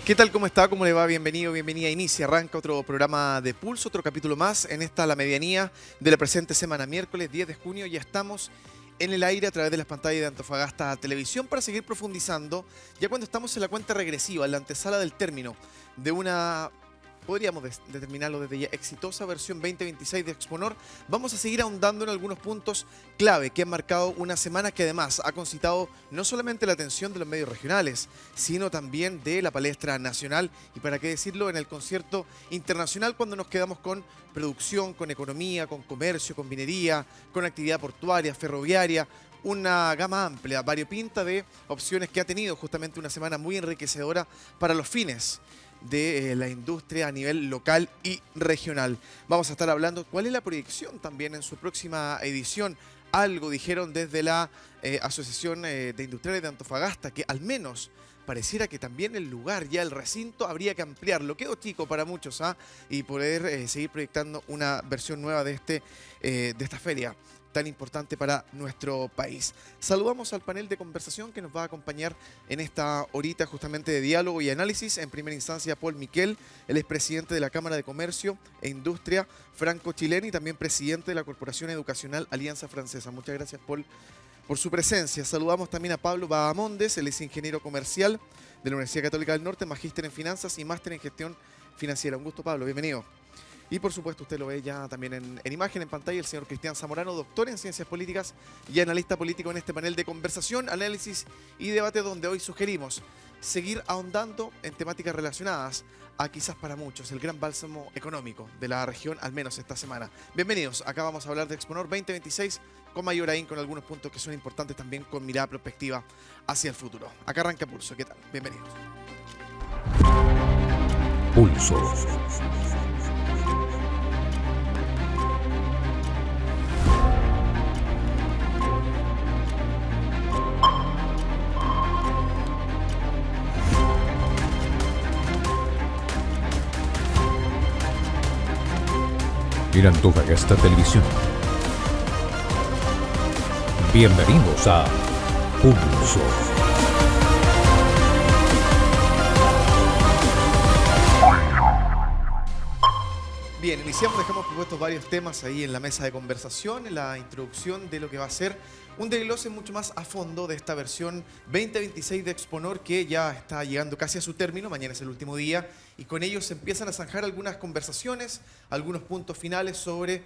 ¿Qué tal? ¿Cómo está? ¿Cómo le va? Bienvenido, bienvenida. Inicia, arranca otro programa de Pulso, otro capítulo más en esta la medianía de la presente semana, miércoles 10 de junio. Ya estamos en el aire a través de las pantallas de Antofagasta Televisión para seguir profundizando, ya cuando estamos en la cuenta regresiva, en la antesala del término de una, podríamos determinarlo desde ya, exitosa versión 2026 de Exponor. Vamos a seguir ahondando en algunos puntos clave que han marcado una semana que además ha concitado no solamente la atención de los medios regionales, sino también de la palestra nacional y, para qué decirlo, en el concierto internacional, cuando nos quedamos con producción, con economía, con comercio, con minería, con actividad portuaria, ferroviaria, una gama amplia, variopinta de opciones que ha tenido justamente una semana muy enriquecedora para los fines de la industria a nivel local y regional. Vamos a estar hablando cuál es la proyección también en su próxima edición. Algo dijeron desde la Asociación de Industriales de Antofagasta, que al menos pareciera que también el lugar, ya el recinto, habría que ampliarlo. Quedó chico para muchos, y poder seguir proyectando una versión nueva de esta feria tan importante para nuestro país. Saludamos al panel de conversación que nos va a acompañar en esta horita justamente de diálogo y análisis. En primera instancia, Paul Miquel, él es presidente de la Cámara de Comercio e Industria franco-chilena y también presidente de la Corporación Educacional Alianza Francesa. Muchas gracias, Paul, por su presencia. Saludamos también a Pablo Bahamondes, él es ingeniero comercial de la Universidad Católica del Norte, magíster en finanzas y máster en gestión financiera. Un gusto, Pablo, bienvenido. Y por supuesto usted lo ve ya también en imagen, en pantalla, el señor Cristian Zamorano, doctor en Ciencias Políticas y analista político en este panel de conversación, análisis y debate, donde hoy sugerimos seguir ahondando en temáticas relacionadas a, quizás para muchos, el gran bálsamo económico de la región, al menos esta semana. Bienvenidos, acá vamos a hablar de Exponor 2026 con mayor ahínco, con algunos puntos que son importantes también con mirada prospectiva hacia el futuro. Acá arranca Pulso, ¿qué tal? Bienvenidos. Pulso. En Antofagasta Televisión. Bienvenidos a Pulso. Bien, iniciamos, dejamos propuestos varios temas ahí en la mesa de conversación, en la introducción de lo que va a ser un desglose mucho más a fondo de esta versión 2026 de Exponor, que ya está llegando casi a su término. Mañana es el último día y con ello se empiezan a zanjar algunas conversaciones, algunos puntos finales sobre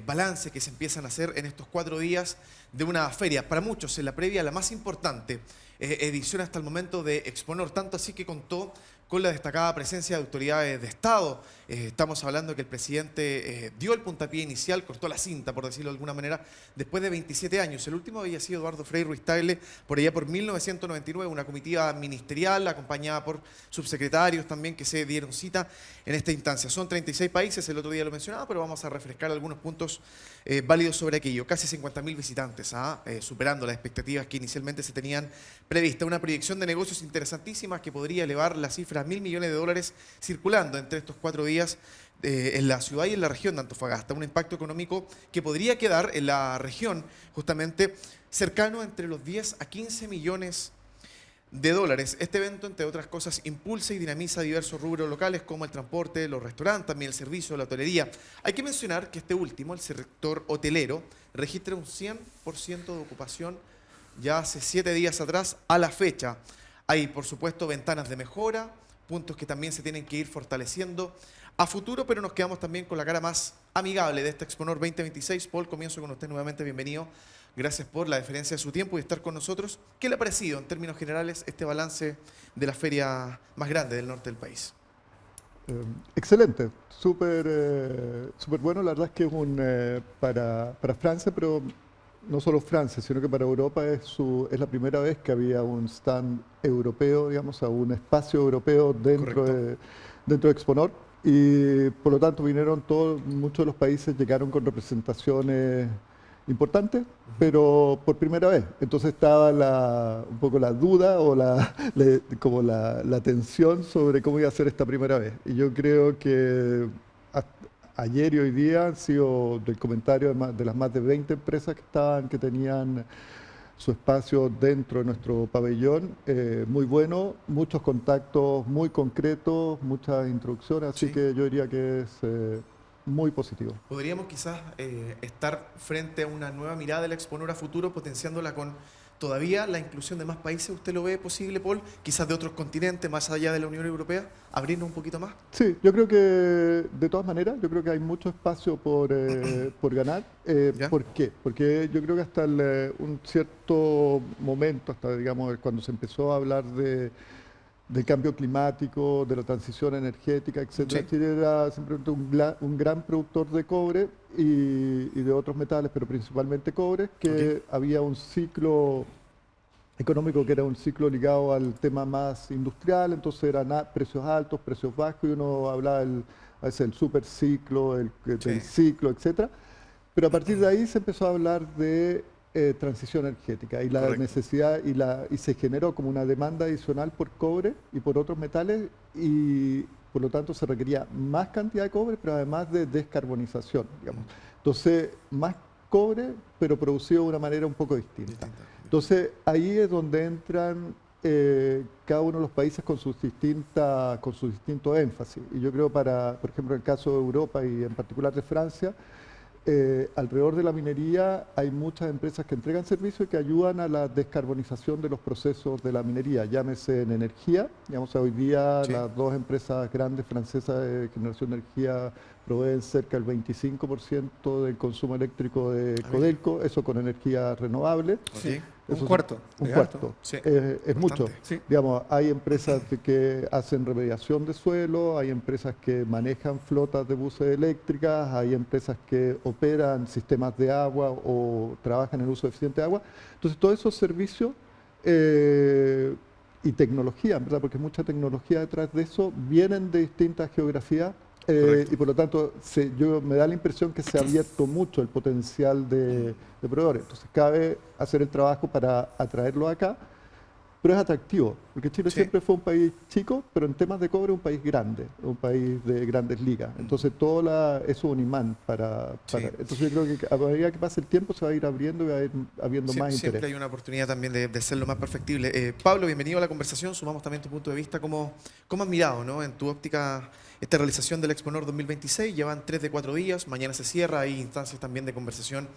balance que se empiezan a hacer en estos 4 días de una feria, para muchos en la previa la más importante edición hasta el momento de Exponor, tanto así que contó con la destacada presencia de autoridades de Estado. Estamos hablando que el presidente dio el puntapié inicial, cortó la cinta, por decirlo de alguna manera, después de 27 años. El último había sido Eduardo Frei Ruiz-Tagle, por allá por 1999, una comitiva ministerial acompañada por subsecretarios también que se dieron cita en esta instancia. Son 36 países, el otro día lo mencionaba, pero vamos a refrescar algunos puntos válidos sobre aquello. Casi 50.000 visitantes, superando las expectativas que inicialmente se tenían prevista. Una proyección de negocios interesantísima que podría elevar la cifra a $1.000 millones circulando entre estos 4 días en la ciudad y en la región de Antofagasta. Un impacto económico que podría quedar en la región justamente cercano entre los 10 a 15 millones de dólares. Este evento, entre otras cosas, impulsa y dinamiza diversos rubros locales como el transporte, los restaurantes, también el servicio, la hotelería. Hay que mencionar que este último, el sector hotelero, registra un 100% de ocupación ya hace 7 días atrás a la fecha. Hay, por supuesto, ventanas de mejora, puntos que también se tienen que ir fortaleciendo a futuro, pero nos quedamos también con la cara más amigable de este Exponor 2026. Paul, comienzo con usted nuevamente, bienvenido. Gracias por la deferencia de su tiempo y estar con nosotros. ¿Qué le ha parecido, en términos generales, este balance de la feria más grande del norte del país? Excelente, súper bueno. La verdad es que es para Francia, pero no solo Francia, sino que para Europa es la primera vez que había un stand europeo, digamos, a un espacio europeo dentro de Exponor. Y por lo tanto muchos de los países llegaron con representaciones importantes, pero por primera vez. Entonces estaba un poco la duda o como la tensión sobre cómo iba a ser esta primera vez. Y yo creo que ayer y hoy día han sido del comentario de las más de 20 empresas que tenían su espacio dentro de nuestro pabellón, muy bueno, muchos contactos muy concretos, muchas introducciones, así Sí. que yo diría que es muy positivo. ¿Podríamos quizás estar frente a una nueva mirada del Exponor a futuro, potenciándola con todavía la inclusión de más países? ¿Usted lo ve posible, Paul? Quizás de otros continentes, más allá de la Unión Europea, abrirnos un poquito más. Sí, yo creo que de todas maneras, yo creo que hay mucho espacio por ganar. ¿Ya? ¿Por qué? Porque yo creo que hasta un cierto momento, hasta digamos cuando se empezó a hablar del cambio climático, de la transición energética, etcétera, Sí. Chile era simplemente un gran productor de cobre y de otros metales, pero principalmente cobre, que había un ciclo económico que era un ciclo ligado al tema más industrial, entonces eran precios altos, precios bajos, y uno hablaba a veces del superciclo, del ciclo, etcétera. Pero a partir de ahí se empezó a hablar de transición energética y la Correcto. necesidad y se generó como una demanda adicional por cobre y por otros metales, y por lo tanto se requería más cantidad de cobre, pero además de descarbonización, digamos. Entonces, más cobre, pero producido de una manera un poco distinta. Entonces, ahí es donde entran cada uno de los países con sus distintos énfasis. Y yo creo por ejemplo, en el caso de Europa y en particular de Francia, alrededor de la minería hay muchas empresas que entregan servicios y que ayudan a la descarbonización de los procesos de la minería, llámese en energía. Digamos, hoy día Sí. las dos empresas grandes francesas de generación de energía proveen cerca del 25% del consumo eléctrico de Codelco, eso con energía renovable. Ok. Eso Un cuarto. Un de cuarto. alto. Sí. Es mucho. Bastante. Sí. Digamos, hay empresas que hacen remediación de suelo, hay empresas que manejan flotas de buses eléctricas, hay empresas que operan sistemas de agua o trabajan en el uso eficiente de agua. Entonces, todos esos servicios y tecnología, ¿verdad? Porque mucha tecnología detrás de eso, vienen de distintas geografías. Correcto. Y por lo tanto, me da la impresión que se ha abierto mucho el potencial de proveedores. Entonces, cabe hacer el trabajo para atraerlo acá, pero es atractivo, porque Chile Sí. siempre fue un país chico, pero en temas de cobre un país grande, un país de grandes ligas. Entonces, eso es un imán Sí. Entonces, yo creo que a medida que pase el tiempo se va a ir abriendo y va a ir habiendo más Siempre interés. hay una oportunidad también de ser lo más perfectible. Pablo, bienvenido a la conversación. Sumamos también tu punto de vista. ¿Cómo has mirado, ¿no? En tu óptica esta realización del Exponor 2026? Llevan 3 de 4 días. Mañana se cierra. Hay instancias también de conversación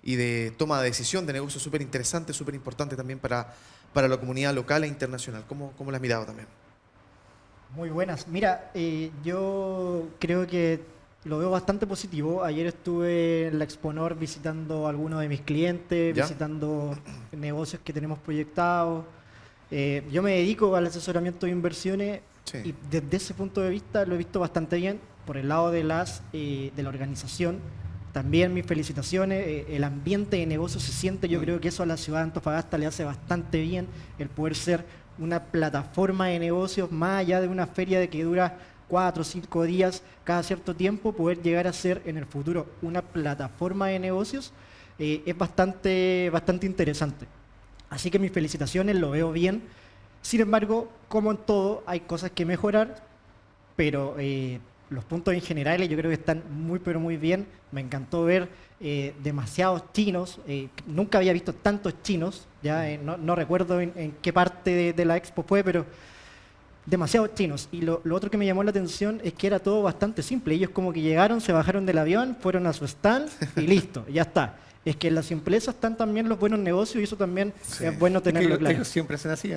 y de toma de decisión de negocio súper interesante, súper importante también para la comunidad local e internacional. ¿Cómo lo has mirado también? Muy buenas. Mira, yo creo que lo veo bastante positivo. Ayer estuve en la Exponor visitando a algunos de mis clientes, ¿Ya? visitando negocios que tenemos proyectados. Yo me dedico al asesoramiento de inversiones Sí. y desde ese punto de vista lo he visto bastante bien. Por el lado de la organización, también mis felicitaciones. El ambiente de negocio se siente, yo creo que eso a la ciudad de Antofagasta le hace bastante bien, el poder ser una plataforma de negocios más allá de una feria de que dura 4 o 5 días cada cierto tiempo, poder llegar a ser en el futuro una plataforma de negocios es bastante interesante. Así que mis felicitaciones, lo veo bien. Sin embargo, como en todo, hay cosas que mejorar, pero los puntos en general yo creo que están muy pero muy bien. Me encantó ver demasiados chinos. Nunca había visto tantos chinos, ya no recuerdo en qué parte de la expo fue, pero demasiados chinos. Y lo otro que me llamó la atención es que era todo bastante simple. Ellos como que llegaron, se bajaron del avión, fueron a su stand y listo, ya está. Es que en la simpleza están también los buenos negocios y eso también Sí. es bueno tenerlo claro. Ellos siempre hacen así.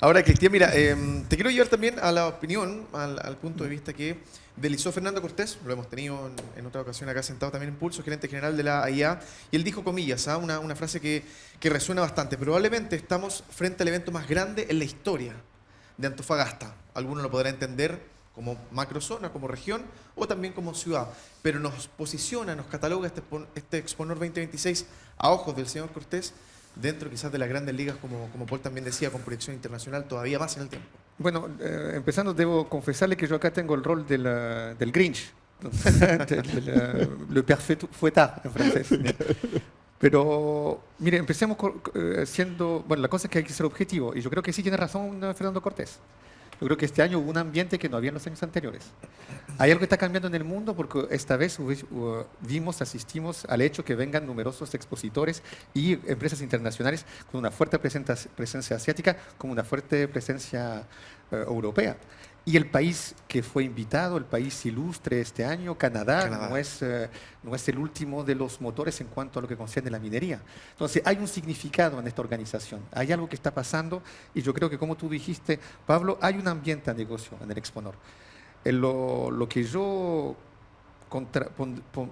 Ahora, Cristian, mira, te quiero llevar también a la opinión, al punto de vista que deslizó Fernando Cortés, lo hemos tenido en otra ocasión acá sentado también en Pulso, gerente general de la AIA, y él dijo, comillas, una frase que resuena bastante: probablemente estamos frente al evento más grande en la historia de Antofagasta. Algunos lo podrán entender como macrozona, como región o también como ciudad, pero nos posiciona, nos cataloga este Exponor 2026 a ojos del señor Cortés dentro quizás de las grandes ligas, como Paul también decía, con proyección internacional todavía más en el tiempo. Bueno, empezando, debo confesarle que yo acá tengo el rol del Grinch, le père fouettard en francés. Pero, mire, empecemos siendo... Bueno, la cosa es que hay que ser objetivo, y yo creo que sí tiene razón Fernando Cortés. Yo creo que este año hubo un ambiente que no había en los años anteriores. Hay algo que está cambiando en el mundo porque esta vez asistimos al hecho que vengan numerosos expositores y empresas internacionales con una fuerte presencia asiática, con una fuerte presencia europea. Y el país que fue invitado, el país ilustre este año, Canadá. No es el último de los motores en cuanto a lo que concierne a la minería. Entonces, hay un significado en esta organización, hay algo que está pasando y yo creo que, como tú dijiste, Pablo, hay un ambiente a negocio en el Exponor. Lo que yo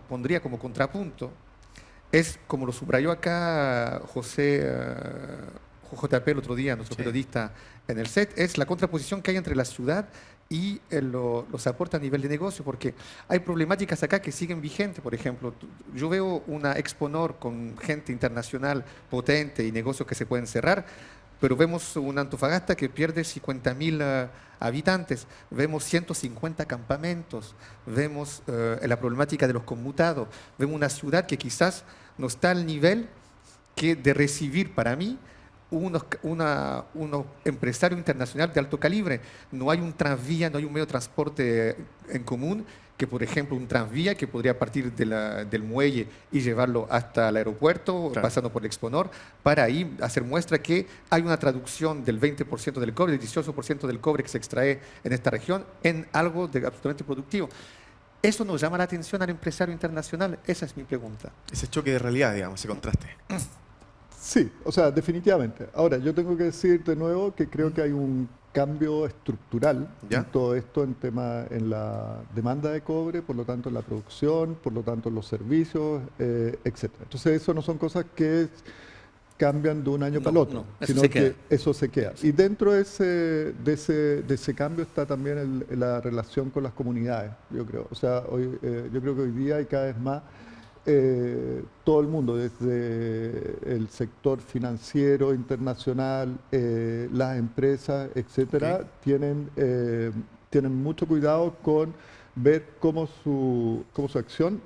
pondría como contrapunto es, como lo subrayó acá JP el otro día, nuestro periodista en el set, es la contraposición que hay entre la ciudad y los aportes a nivel de negocio, porque hay problemáticas acá que siguen vigentes. Por ejemplo, yo veo una Exponor con gente internacional potente y negocios que se pueden cerrar, pero vemos una Antofagasta que pierde 50.000 habitantes, vemos 150 campamentos, vemos la problemática de los conmutados, vemos una ciudad que quizás no está al nivel de recibir, para mí, unos empresarios internacionales de alto calibre. No hay un tranvía, no hay un medio de transporte en común que, por ejemplo, un tranvía que podría partir del muelle y llevarlo hasta el aeropuerto, pasando por el Exponor, para ahí hacer muestra que hay una traducción del 20% del cobre, del 18% del cobre que se extrae en esta región, en algo absolutamente productivo. ¿Eso nos llama la atención al empresario internacional? Esa es mi pregunta. Ese choque de realidad, digamos, ese contraste. Sí, o sea, definitivamente. Ahora, yo tengo que decir de nuevo que creo que hay un cambio estructural en todo esto, en la demanda de cobre, por lo tanto en la producción, por lo tanto en los servicios, etc. Entonces, eso no son cosas que cambian de un año para el otro, sino que eso se queda. Y dentro de ese cambio está también la relación con las comunidades, yo creo. O sea, yo creo que hoy día hay cada vez más todo el mundo, desde el sector financiero internacional, las empresas, etcétera, tienen mucho cuidado con ver cómo su acción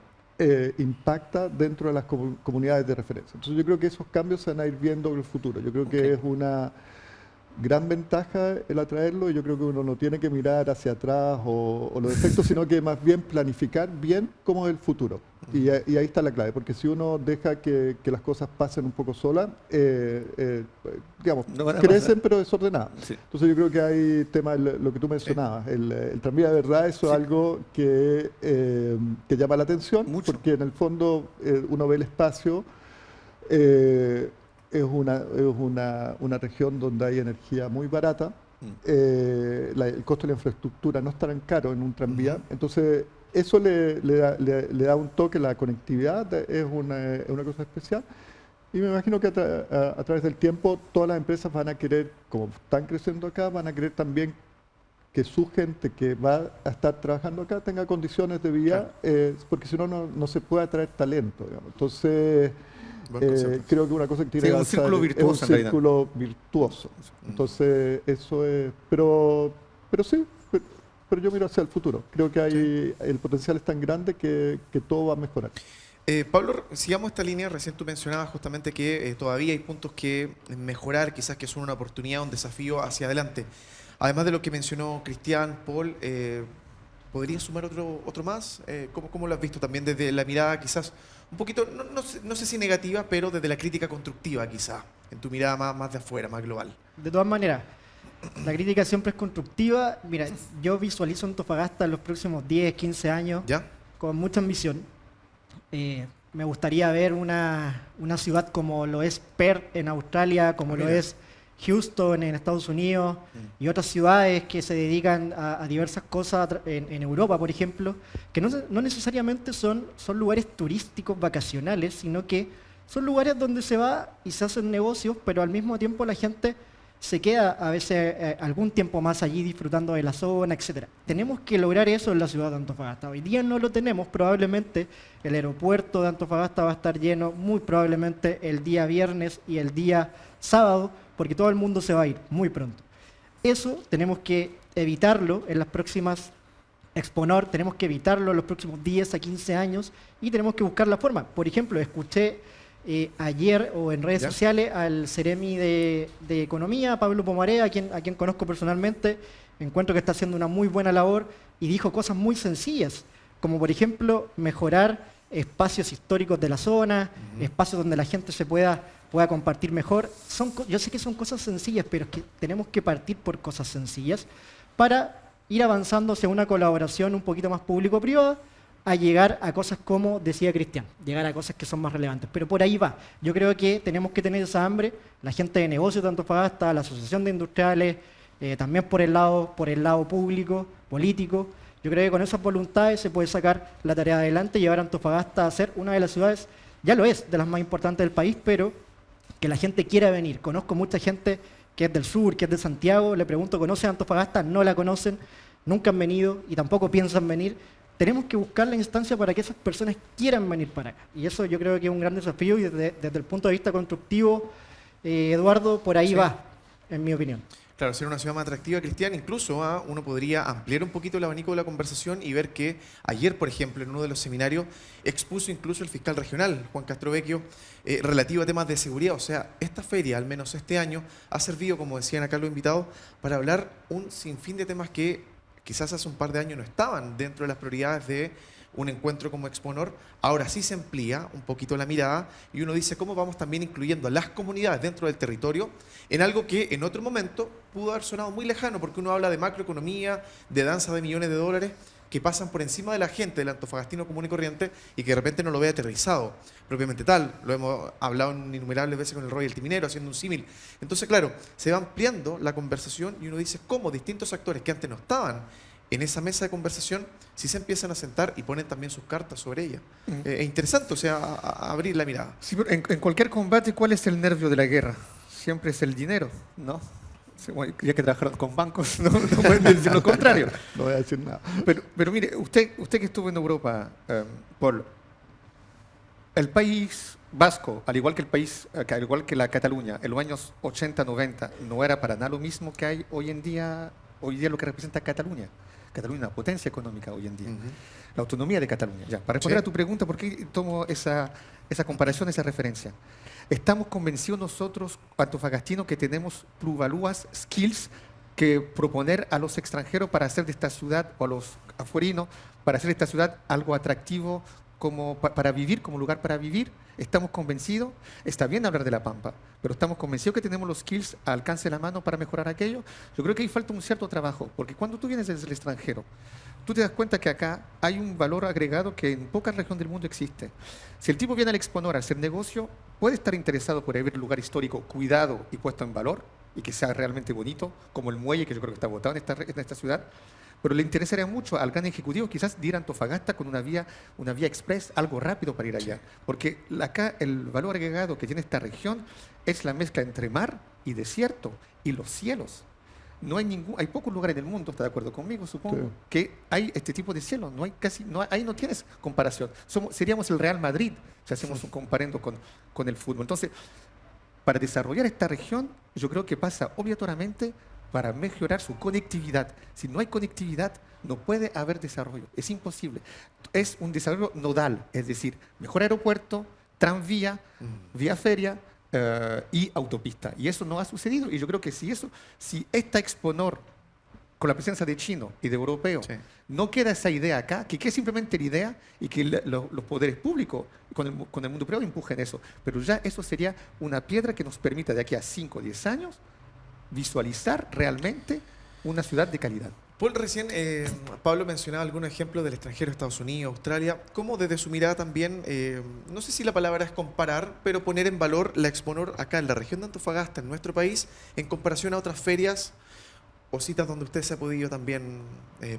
impacta dentro de las comunidades de referencia. Entonces yo creo que esos cambios se van a ir viendo en el futuro. Yo creo que es una gran ventaja el atraerlo, y yo creo que uno no tiene que mirar hacia atrás o los efectos, sino que más bien planificar bien cómo es el futuro. Y ahí está la clave, porque si uno deja que las cosas pasen un poco solas, digamos, no crecen pero desordenadas. Sí. Entonces yo creo que hay temas, lo que tú mencionabas, el tranvía de verdad, eso es algo que llama la atención, porque en el fondo uno ve el espacio. Es una región donde hay energía muy barata, el costo de la infraestructura no es tan caro en un tranvía, entonces eso le da un toque, la conectividad es una cosa especial, y me imagino que a través del tiempo todas las empresas van a querer, como están creciendo acá, van a querer también que su gente que va a estar trabajando acá tenga condiciones de vida, porque si no, no se puede atraer talento, digamos. Entonces creo que una cosa que tiene que avanzar es un círculo virtuoso. Entonces, eso es. Pero sí, pero yo miro hacia el futuro. Creo que el potencial es tan grande que todo va a mejorar. Pablo, sigamos esta línea. Recién tú mencionabas justamente que todavía hay puntos que mejorar, quizás que son una oportunidad, un desafío hacia adelante. Además de lo que mencionó Cristian, Paul, ¿podrías sumar otro más? ¿Cómo lo has visto también desde la mirada quizás un poquito, no sé si negativa, pero desde la crítica constructiva quizá, en tu mirada más de afuera, más global? De todas maneras, la crítica siempre es constructiva. Mira, yo visualizo Antofagasta en los próximos 10, 15 años con mucha ambición. Me gustaría ver una ciudad como lo es Perth en Australia, como lo es Houston en Estados Unidos y otras ciudades que se dedican a diversas cosas en Europa, por ejemplo, que no necesariamente son lugares turísticos vacacionales, sino que son lugares donde se va y se hacen negocios, pero al mismo tiempo la gente se queda a veces algún tiempo más allí disfrutando de la zona, etc. Tenemos que lograr eso en la ciudad de Antofagasta. Hoy día no lo tenemos, probablemente el aeropuerto de Antofagasta va a estar lleno muy probablemente el día viernes y el día sábado, porque todo el mundo se va a ir muy pronto. Eso tenemos que evitarlo en las próximas Exponor, tenemos que evitarlo en los próximos 10 a 15 años y tenemos que buscar la forma. Por ejemplo, escuché ayer o en redes ¿Ya? sociales al Ceremi de Economía, Pablo Pomaré, a quien conozco personalmente. Encuentro que está haciendo una muy buena labor y dijo cosas muy sencillas, como por ejemplo mejorar espacios históricos de la zona, espacios donde la gente se pueda compartir mejor. Yo sé que son cosas sencillas, pero es que tenemos que partir por cosas sencillas para ir avanzando hacia una colaboración un poquito más público-privada, a llegar a cosas como decía Cristian, llegar a cosas que son más relevantes. Pero por ahí va. Yo creo que tenemos que tener esa hambre, la gente de negocios de Antofagasta, la Asociación de Industriales, también por el lado público, político. Yo creo que con esas voluntades se puede sacar la tarea adelante y llevar a Antofagasta a ser una de las ciudades, ya lo es, de las más importantes del país, pero que la gente quiera venir. Conozco mucha gente que es del sur, que es de Santiago, le pregunto, ¿conocen Antofagasta? No la conocen, nunca han venido y tampoco piensan venir. Tenemos que buscar la instancia para que esas personas quieran venir para acá. Y eso yo creo que es un gran desafío y desde el punto de vista constructivo, Eduardo, por ahí va, en mi opinión. Claro, ser una ciudad más atractiva, Cristian, incluso uno podría ampliar un poquito el abanico de la conversación y ver que ayer, por ejemplo, en uno de los seminarios, expuso incluso el fiscal regional, Juan Castrovecchio, relativo a temas de seguridad. O sea, esta feria, al menos este año, ha servido, como decían acá los invitados, para hablar un sinfín de temas que quizás hace un par de años no estaban dentro de las prioridades de un encuentro como Exponor. Ahora sí se amplía un poquito la mirada y uno dice cómo vamos también incluyendo a las comunidades dentro del territorio en algo que en otro momento pudo haber sonado muy lejano, porque uno habla de macroeconomía, de danza de millones de dólares que pasan por encima de la gente, del antofagastino común y corriente, y que de repente no lo ve aterrizado propiamente tal. Lo hemos hablado innumerables veces con el royalty minero, haciendo un símil. Entonces, claro, se va ampliando la conversación y uno dice cómo distintos actores que antes no estaban en esa mesa de conversación, si se empiezan a sentar y ponen también sus cartas sobre ella. Es interesante, o sea, abrir la mirada. Sí, pero en cualquier combate, ¿cuál es el nervio de la guerra? Siempre es el dinero, ¿no? Sí, bueno, ya que trabajaron con bancos, no pueden decir lo contrario. No voy a decir nada. Pero mire, usted que estuvo en Europa, Paul, el país vasco, al igual que la Cataluña, en los años 80, 90, no era para nada lo mismo que hay hoy en día lo que representa Cataluña. Cataluña es una potencia económica hoy en día. La autonomía de Cataluña. Ya, para responder a tu pregunta, ¿por qué tomo esa comparación, esa referencia? Estamos convencidos nosotros, antofagastinos, que tenemos plusvalúas, skills, que proponer a los extranjeros para hacer de esta ciudad, o a los afuerinos, para hacer de esta ciudad algo atractivo para vivir, como lugar para vivir. Estamos convencidos, está bien hablar de La Pampa, pero estamos convencidos que tenemos los skills al alcance de la mano para mejorar aquello. Yo creo que ahí falta un cierto trabajo, porque cuando tú vienes desde el extranjero, tú te das cuenta que acá hay un valor agregado que en pocas regiones del mundo existe. Si el tipo viene al Exponor a hacer negocio, puede estar interesado por ver el lugar histórico cuidado y puesto en valor, y que sea realmente bonito, como el muelle, que yo creo que está botado en esta ciudad. Pero le interesaría mucho al gran ejecutivo quizás ir a Antofagasta con una vía express, algo rápido para ir allá. Porque acá el valor agregado que tiene esta región es la mezcla entre mar y desierto y los cielos. Hay pocos lugares en el mundo, ¿está de acuerdo conmigo, supongo? Sí. Que hay este tipo de cielo. Ahí no tienes comparación. Seríamos el Real Madrid si hacemos un comparendo con el fútbol. Entonces, para desarrollar esta región, yo creo que pasa obligatoriamente para mejorar su conectividad. Si no hay conectividad, no puede haber desarrollo. Es imposible. Es un desarrollo nodal, es decir, mejor aeropuerto, tranvía, vía feria y autopista. Y eso no ha sucedido. Y yo creo que si esta Exponor, con la presencia de chino y de europeo, no queda esa idea acá, que es simplemente la idea y que los poderes públicos con el mundo privado empujen eso. Pero ya eso sería una piedra que nos permita de aquí a 5 o 10 años visualizar realmente una ciudad de calidad. Paul, recién Pablo mencionaba algunos ejemplos del extranjero, Estados Unidos, Australia. ¿Cómo desde su mirada también, no sé si la palabra es comparar, pero poner en valor la Exponor acá en la región de Antofagasta, en nuestro país, en comparación a otras ferias o citas donde usted se ha podido también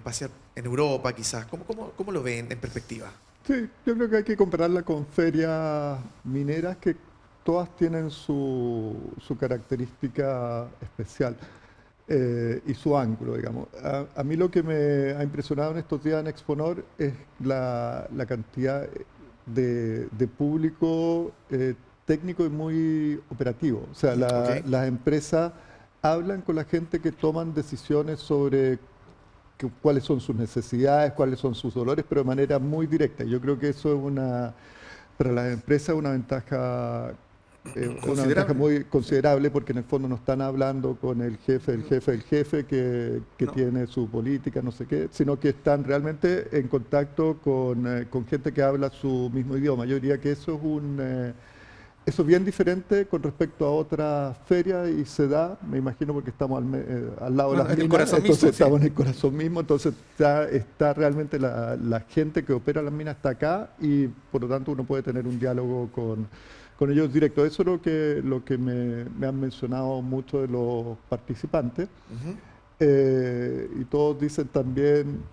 pasear en Europa quizás? ¿Cómo lo ven en perspectiva? Sí, yo creo que hay que compararla con ferias mineras que todas tienen su característica especial y su ángulo, digamos. A mí lo que me ha impresionado en estos días en Exponor es la cantidad de público técnico y muy operativo. O sea, las empresas hablan con la gente que toman decisiones sobre cuáles son sus necesidades, cuáles son sus dolores, pero de manera muy directa. Yo creo que eso es para las empresas es una ventaja. Una Considerable. ventaja muy considerable porque en el fondo no están hablando con el jefe del jefe del jefe que No. tiene su política, no sé qué, sino que están realmente en contacto con gente que habla su mismo idioma. Yo diría que eso eso es bien diferente con respecto a otras ferias y se da, me imagino, porque estamos al lado de Bueno, las en el minas, corazón entonces mismo, sí. estamos en el corazón mismo, entonces está realmente la gente que opera las minas está acá y por lo tanto uno puede tener un diálogo con ellos directo. Eso es lo que me han mencionado muchos de los participantes. Ujú. Y todos dicen también,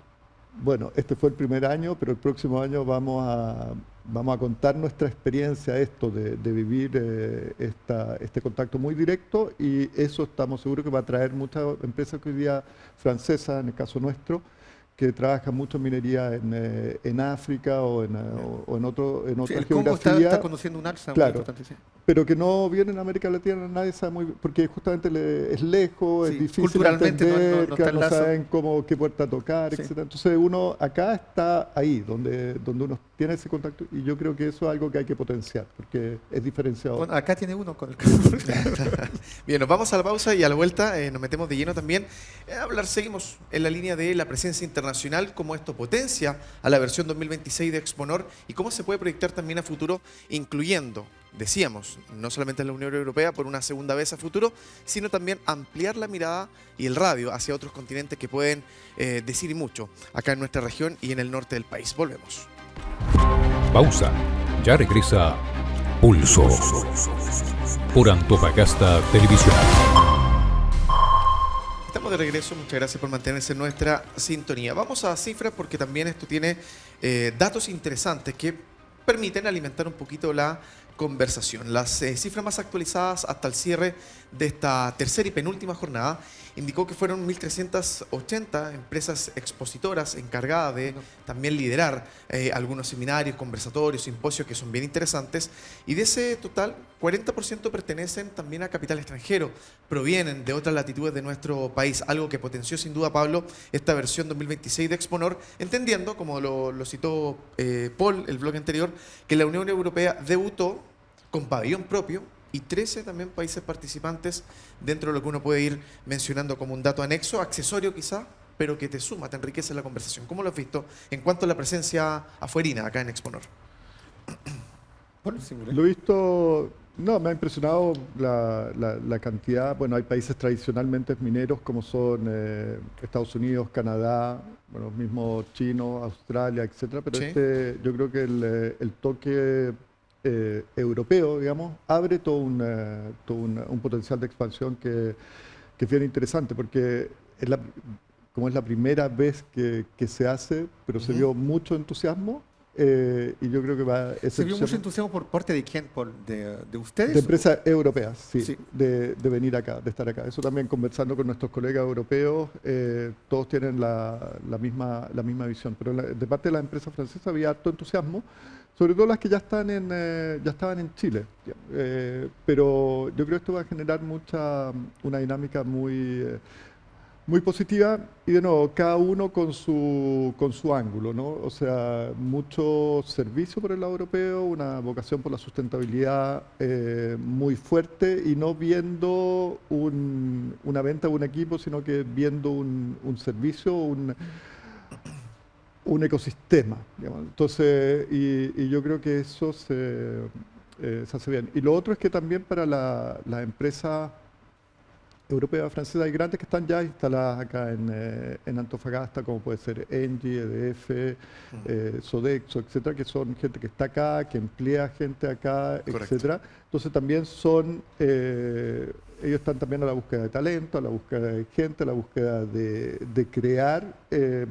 bueno, este fue el primer año, pero el próximo año vamos a contar nuestra experiencia, esto de vivir este contacto muy directo, y eso estamos seguros que va a traer muchas empresas que hoy día francesas, en el caso nuestro, que trabajan mucho en minería en África o en Sí, otra el Congo geografía. está conociendo un alza muy Claro. importante. Sí. Pero que no vienen a América Latina, nadie sabe muy bien, porque justamente es lejos, Sí, es difícil culturalmente entender, no claro, está el no lazo. saben qué puerta tocar, Sí. etc. Entonces uno acá está ahí, donde uno tiene ese contacto, y yo creo que eso es algo que hay que potenciar, porque es diferenciador. Bueno, acá tiene uno con el Bien, nos vamos a la pausa y a la vuelta nos metemos de lleno también a hablar. Seguimos en la línea de la presencia internacional, cómo esto potencia a la versión 2026 de Exponor y cómo se puede proyectar también a futuro, incluyendo, decíamos, no solamente en la Unión Europea por una segunda vez a futuro, sino también ampliar la mirada y el radio hacia otros continentes que pueden decir y mucho acá en nuestra región y en el norte del país. Volvemos. Pausa. Ya regresa Pulso. Por Antofagasta Televisión. Estamos de regreso, muchas gracias por mantenerse en nuestra sintonía. Vamos a cifras porque también esto tiene datos interesantes que permiten alimentar un poquito la conversación. Las cifras más actualizadas hasta el cierre de esta tercera y penúltima jornada indicó que fueron 1.380 empresas expositoras encargadas de también liderar algunos seminarios, conversatorios, simposios que son bien interesantes, y de ese total 40% pertenecen también a capital extranjero, provienen de otras latitudes de nuestro país, algo que potenció sin duda, Pablo, esta versión 2026 de Exponor, entendiendo, como lo citó Paul el bloque anterior, que la Unión Europea debutó con pabellón propio y 13 también países participantes dentro de lo que uno puede ir mencionando como un dato anexo, accesorio quizá, pero que te suma, te enriquece la conversación. ¿Cómo lo has visto en cuanto a la presencia afuerina acá en Exponor? Bueno, singular. Lo he visto, no, me ha impresionado la cantidad. Bueno, hay países tradicionalmente mineros como son Estados Unidos, Canadá, bueno, mismo chino, Australia, etcétera, pero Sí. yo creo que el toque europeo, digamos, abre todo un potencial de expansión que es bien interesante, porque como es la primera vez que se hace, pero se Ujú. vio mucho entusiasmo, y yo creo que va a ¿Se vio mucho entusiasmo por parte de quién? ¿De ustedes? de empresas europeas, sí, Sí. de venir acá, de estar acá. Eso también conversando con nuestros colegas europeos, todos tienen la misma visión, pero de parte de las empresas francesas había harto entusiasmo, sobre todo las que ya estaban en Chile. Pero yo creo que esto va a generar una dinámica muy positiva, y de nuevo, cada uno con su ángulo, ¿no? O sea, mucho servicio por el lado europeo, una vocación por la sustentabilidad muy fuerte, y no viendo una venta de un equipo, sino que viendo un servicio, un ecosistema, digamos. Entonces, y yo creo que eso se hace bien. Y lo otro es que también para las empresas europeas, francesas y grandes que están ya instaladas acá en Antofagasta, como puede ser Engie, EDF, Sodexo, etcétera, que son gente que está acá, que emplea gente acá, Correcto. etcétera. Entonces también ellos están también a la búsqueda de talento, a la búsqueda de gente, a la búsqueda de crear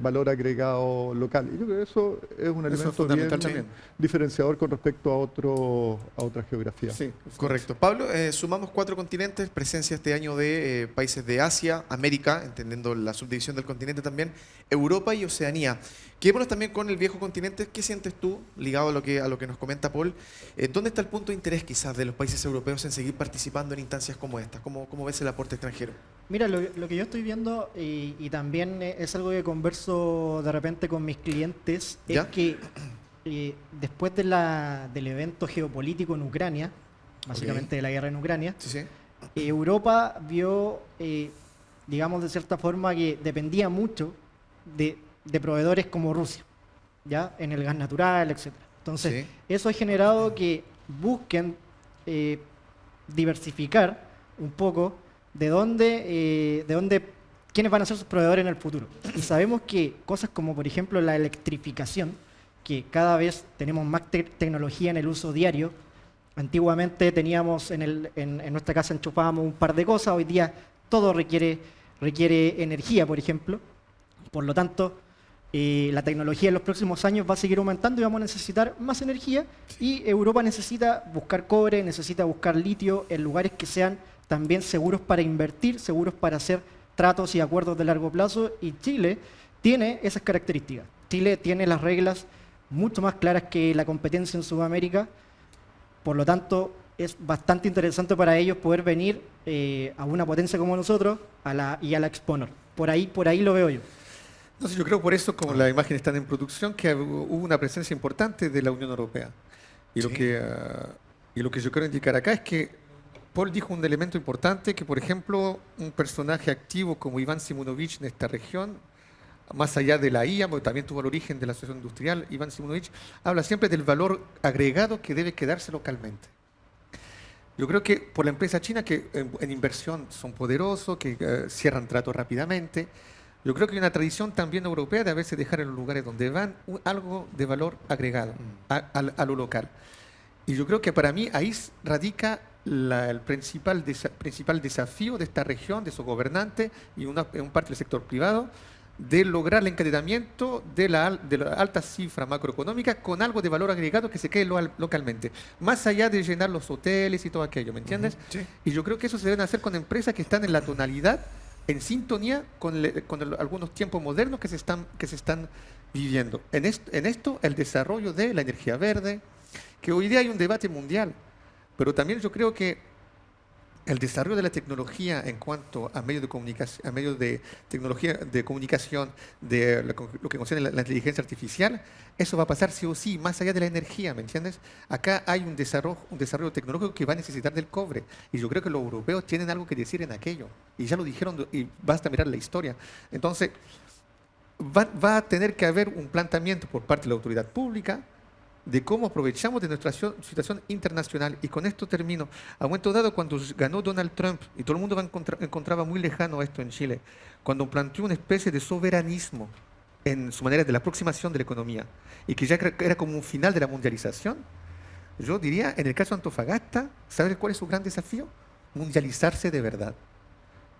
valor agregado local. Y yo creo que eso es un Eso es elemento fundamental bien también. diferenciador con respecto a otras geografías. Sí, Correcto. Pablo, sumamos 4 continentes, presencia este año de países de Asia, América, entendiendo la subdivisión del continente también, Europa y Oceanía. Quedémonos también con el viejo continente. ¿Qué sientes tú, ligado a lo que nos comenta Paul? ¿Dónde está el punto de interés quizás de los países europeos en seguir participando en instancias como esta? ¿Cómo ves el aporte extranjero? Mira, lo que yo estoy viendo, y también es algo que converso de repente con mis clientes, ¿Ya? es que después del evento geopolítico en Ucrania, básicamente de la guerra en Ucrania, Sí, sí. Europa vio, digamos de cierta forma, que dependía mucho de proveedores como Rusia, ¿ya? En el gas natural, etcétera. Entonces, Sí. eso ha generado que busquen diversificar un poco quiénes van a ser sus proveedores en el futuro. Y sabemos que cosas como, por ejemplo, la electrificación, que cada vez tenemos más tecnología en el uso diario. Antiguamente teníamos en nuestra casa enchufábamos un par de cosas, hoy día todo requiere energía, por ejemplo. Por lo tanto, la tecnología en los próximos años va a seguir aumentando y vamos a necesitar más energía. Y Europa necesita buscar cobre, necesita buscar litio en lugares que sean también seguros para invertir, seguros para hacer tratos y acuerdos de largo plazo. Y Chile tiene esas características. Chile tiene las reglas mucho más claras que la competencia en Sudamérica. Por lo tanto, es bastante interesante para ellos poder venir a una potencia como nosotros y a la Exponor. Por ahí lo veo yo. Entonces yo creo por eso, como las imágenes están en producción, que hubo una presencia importante de la Unión Europea. Y, Sí. lo que yo quiero indicar acá es que Paul dijo un elemento importante, que por ejemplo un personaje activo como Iván Simonovich en esta región, más allá de la IA, porque también tuvo el origen de la asociación industrial, Iván Simonovich habla siempre del valor agregado que debe quedarse localmente. Yo creo que por la empresa china, que en inversión son poderosos, que cierran tratos rápidamente, yo creo que hay una tradición también europea de a veces dejar en los lugares donde van algo de valor agregado a lo local. Y yo creo que para mí ahí radica el principal desafío de esta región, de sus gobernantes y en parte del sector privado, de lograr el encadenamiento de la alta cifra macroeconómica con algo de valor agregado que se quede localmente, más allá de llenar los hoteles y todo aquello, ¿me entiendes? Sí. Y yo creo que eso se deben hacer con empresas que están en la tonalidad, en sintonía con algunos tiempos modernos que se están viviendo. En esto, el desarrollo de la energía verde, que hoy día hay un debate mundial, pero también yo creo que el desarrollo de la tecnología en cuanto a medios de comunicación, a medios de tecnología de comunicación, de lo que concierne la inteligencia artificial, eso va a pasar sí o sí, más allá de la energía, ¿me entiendes? Acá hay un desarrollo tecnológico que va a necesitar del cobre, y yo creo que los europeos tienen algo que decir en aquello, y ya lo dijeron, y basta mirar la historia. Entonces, va a tener que haber un planteamiento por parte de la autoridad pública de cómo aprovechamos de nuestra situación internacional. Y con esto termino. A un momento dado, cuando ganó Donald Trump, y todo el mundo encontraba muy lejano esto en Chile, cuando planteó una especie de soberanismo en su manera de la aproximación de la economía, y que ya era como un final de la mundialización, yo diría, en el caso de Antofagasta, ¿sabes cuál es su gran desafío? Mundializarse de verdad.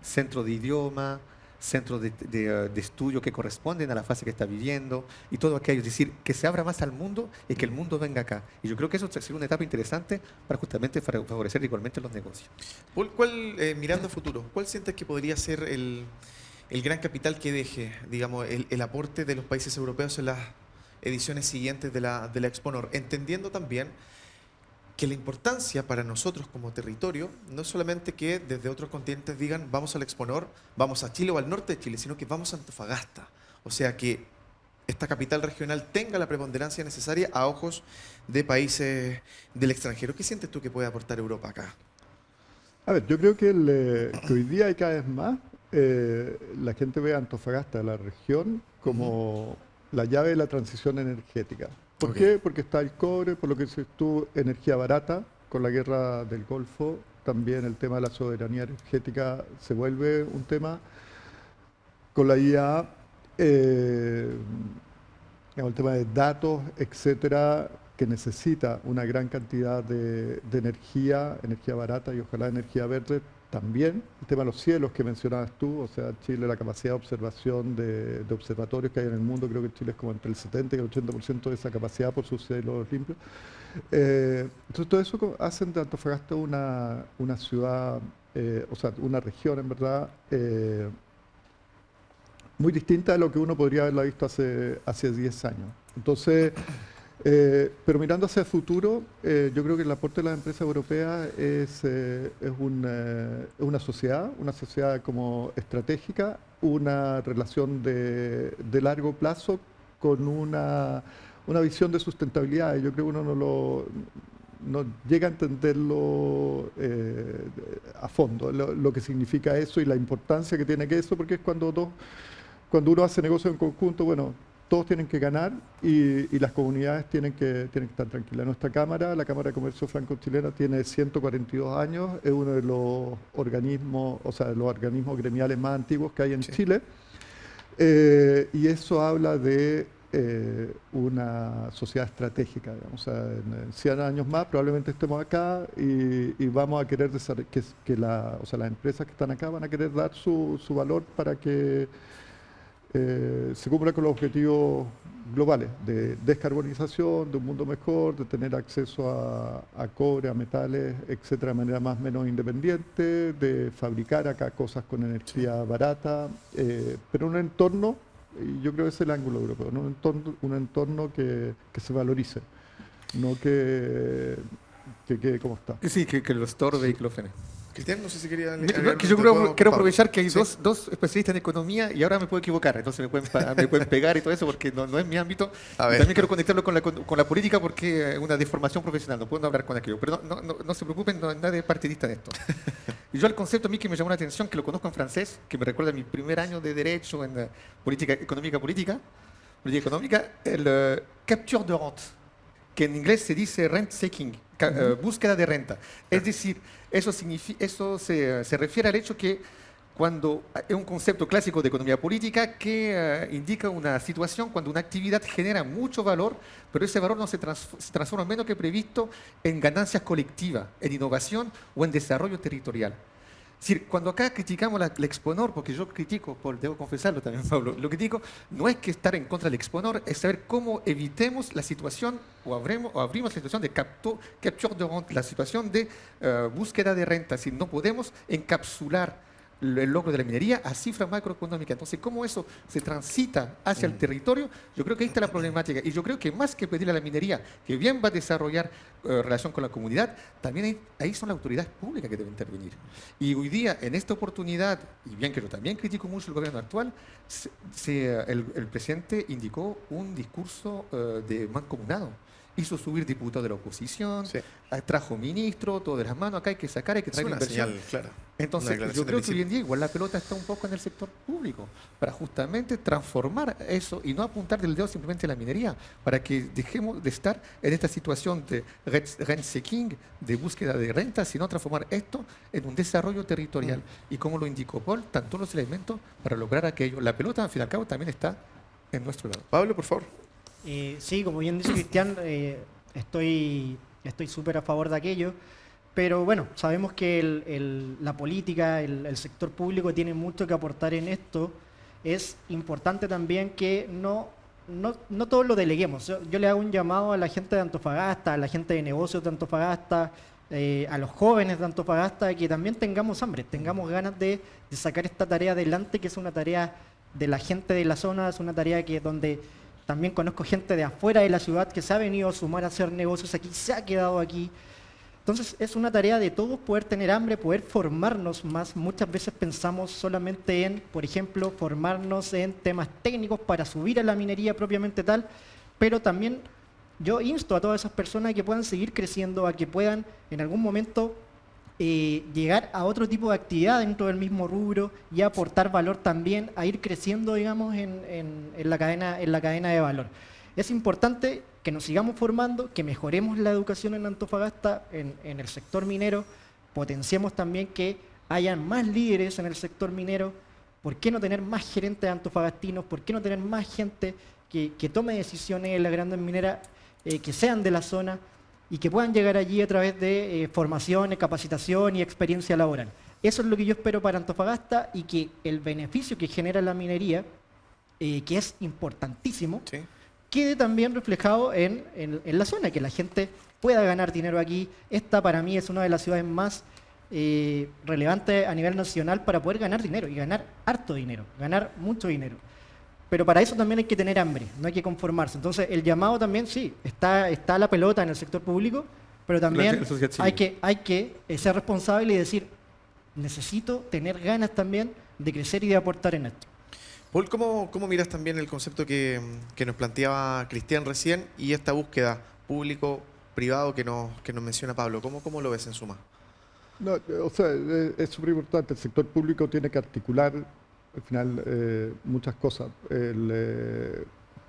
Centro de idioma, centros de estudio que corresponden a la fase que está viviendo y todo aquello. Es decir, que se abra más al mundo y que el mundo venga acá. Y yo creo que eso sería una etapa interesante para justamente favorecer igualmente los negocios. Paul, mirando a futuro, ¿cuál sientes que podría ser el gran capital que deje, digamos, el aporte de los países europeos en las ediciones siguientes de la Exponor? Entendiendo también que la importancia para nosotros como territorio no es solamente que desde otros continentes digan vamos al Exponor, vamos a Chile o al norte de Chile, sino que vamos a Antofagasta. O sea, que esta capital regional tenga la preponderancia necesaria a ojos de países del extranjero. ¿Qué sientes tú que puede aportar Europa acá? A ver, yo creo que hoy día hay cada vez más, la gente ve a Antofagasta, la región, como la llave de la transición energética. ¿Por Ok. qué? Porque está el cobre, por lo que dices tú, energía barata. Con la guerra del Golfo, también el tema de la soberanía energética se vuelve un tema. Con la IA, el tema de datos, etcétera, que necesita una gran cantidad de energía barata y ojalá energía verde también. El tema de los cielos que mencionabas tú, o sea, Chile, la capacidad de observación de observatorios que hay en el mundo, creo que Chile es como entre el 70 y el 80% de esa capacidad por sus cielos limpios. Entonces todo eso hacen de Antofagasta una ciudad, o sea, una región en verdad, muy distinta a lo que uno podría haberla visto hace 10 años. Entonces, pero mirando hacia el futuro, yo creo que el aporte de las empresas europeas es una sociedad como estratégica, una relación de largo plazo con una una visión de sustentabilidad, y yo creo que uno no llega a entenderlo a fondo, lo que significa eso y la importancia que tiene que eso, porque es cuando uno hace negocio en conjunto, bueno, todos tienen que ganar y las comunidades tienen que estar tranquilas. Nuestra Cámara, la Cámara de Comercio Franco-Chilena, tiene 142 años, es uno de los organismos, de los organismos gremiales más antiguos que hay en Chile, y eso habla de una sociedad estratégica, digamos. En 100 años más probablemente estemos acá y vamos a querer que las empresas que están acá van a querer dar su valor para que se cumpla con los objetivos globales de descarbonización, de un mundo mejor, de tener acceso a cobre, a metales, etcétera, de manera más o menos independiente, de fabricar acá cosas con energía barata, pero en un entorno, y yo creo que es el ángulo europeo, ¿no? Un entorno que se valorice, no que quede como está. Sí, que lo estorbe y que lo frene. Cristian, no sé si quería... Yo quiero aprovechar que hay dos especialistas en economía y ahora me puedo equivocar, entonces me pueden pegar y todo eso porque no es mi ámbito. También quiero conectarlo con la política porque es una deformación profesional, no puedo hablar con aquello. Pero no se preocupen, no es nadie partidista en esto. Y yo el concepto a mí que me llamó la atención, que lo conozco en francés, que me recuerda a mi primer año de Derecho en política económica, el capture de rente, que en inglés se dice rent seeking, búsqueda de renta. Es decir, eso se refiere al hecho que cuando es un concepto clásico de economía política que indica una situación cuando una actividad genera mucho valor, pero ese valor no se transforma menos que previsto en ganancias colectivas, en innovación o en desarrollo territorial. Es decir, cuando acá criticamos la Exponor, porque yo critico, debo confesarlo también, Pablo, lo critico, no es que estar en contra del Exponor, es saber cómo evitemos la situación o abrimos la situación de capture de rente, la situación de búsqueda de renta. Es decir, no podemos encapsular el logro de la minería a cifras macroeconómicas. Entonces, ¿cómo eso se transita hacia el territorio? Yo creo que ahí está la problemática. Y yo creo que más que pedirle a la minería que bien va a desarrollar relación con la comunidad, también ahí son las autoridades públicas que deben intervenir. Y hoy día, en esta oportunidad, y bien que yo también critico mucho el gobierno actual, el presidente indicó un discurso de mancomunado. Hizo subir diputados de la oposición, trajo ministro, todo de las manos, acá hay que sacar, hay que traer inversión. Señal, claro. Entonces, yo creo que hoy en día igual la pelota está un poco en el sector público, para justamente transformar eso y no apuntar del dedo simplemente a la minería, para que dejemos de estar en esta situación de rent seeking, de búsqueda de renta, sino transformar esto en un desarrollo territorial. Y como lo indicó Paul, tanto los elementos para lograr aquello. La pelota, al fin y al cabo, también está en nuestro lado. Pablo, por favor. Sí, como bien dice Cristian, estoy súper a favor de aquello, pero bueno, sabemos que la política, el sector público tiene mucho que aportar en esto. Es importante también que no todos lo deleguemos. Yo le hago un llamado a la gente de Antofagasta, a la gente de negocios de Antofagasta, a los jóvenes de Antofagasta, que también tengamos hambre, tengamos ganas de sacar esta tarea adelante, que es una tarea de la gente de la zona, es una tarea que donde... También conozco gente de afuera de la ciudad que se ha venido a sumar a hacer negocios aquí, se ha quedado aquí. Entonces es una tarea de todos poder tener hambre, poder formarnos más. Muchas veces pensamos solamente en, por ejemplo, formarnos en temas técnicos para subir a la minería propiamente tal, pero también yo insto a todas esas personas que puedan seguir creciendo, a que puedan en algún momento llegar a otro tipo de actividad dentro del mismo rubro y aportar valor también, a ir creciendo, digamos, en la cadena de valor. Es importante que nos sigamos formando, que mejoremos la educación en Antofagasta, en el sector minero, potenciemos también que hayan más líderes en el sector minero. ¿Por qué no tener más gerentes antofagastinos? ¿Por qué no tener más gente que tome decisiones en las grandes mineras, que sean de la zona? Y que puedan llegar allí a través de formación, capacitación y experiencia laboral. Eso es lo que yo espero para Antofagasta y que el beneficio que genera la minería, que es importantísimo, quede también reflejado en la zona, que la gente pueda ganar dinero aquí. Esta para mí es una de las ciudades más relevantes a nivel nacional para poder ganar dinero y ganar harto dinero, ganar mucho dinero. Pero para eso también hay que tener hambre, no hay que conformarse. Entonces, el llamado también, sí, está la pelota en el sector público, pero también hay que ser responsable y decir, necesito tener ganas también de crecer y de aportar en esto. Paul, ¿cómo miras también el concepto que nos planteaba Cristian recién y esta búsqueda público-privado que nos menciona Pablo? ¿Cómo lo ves en suma? No, o sea, es súper importante. El sector público tiene que articular, al final, muchas cosas.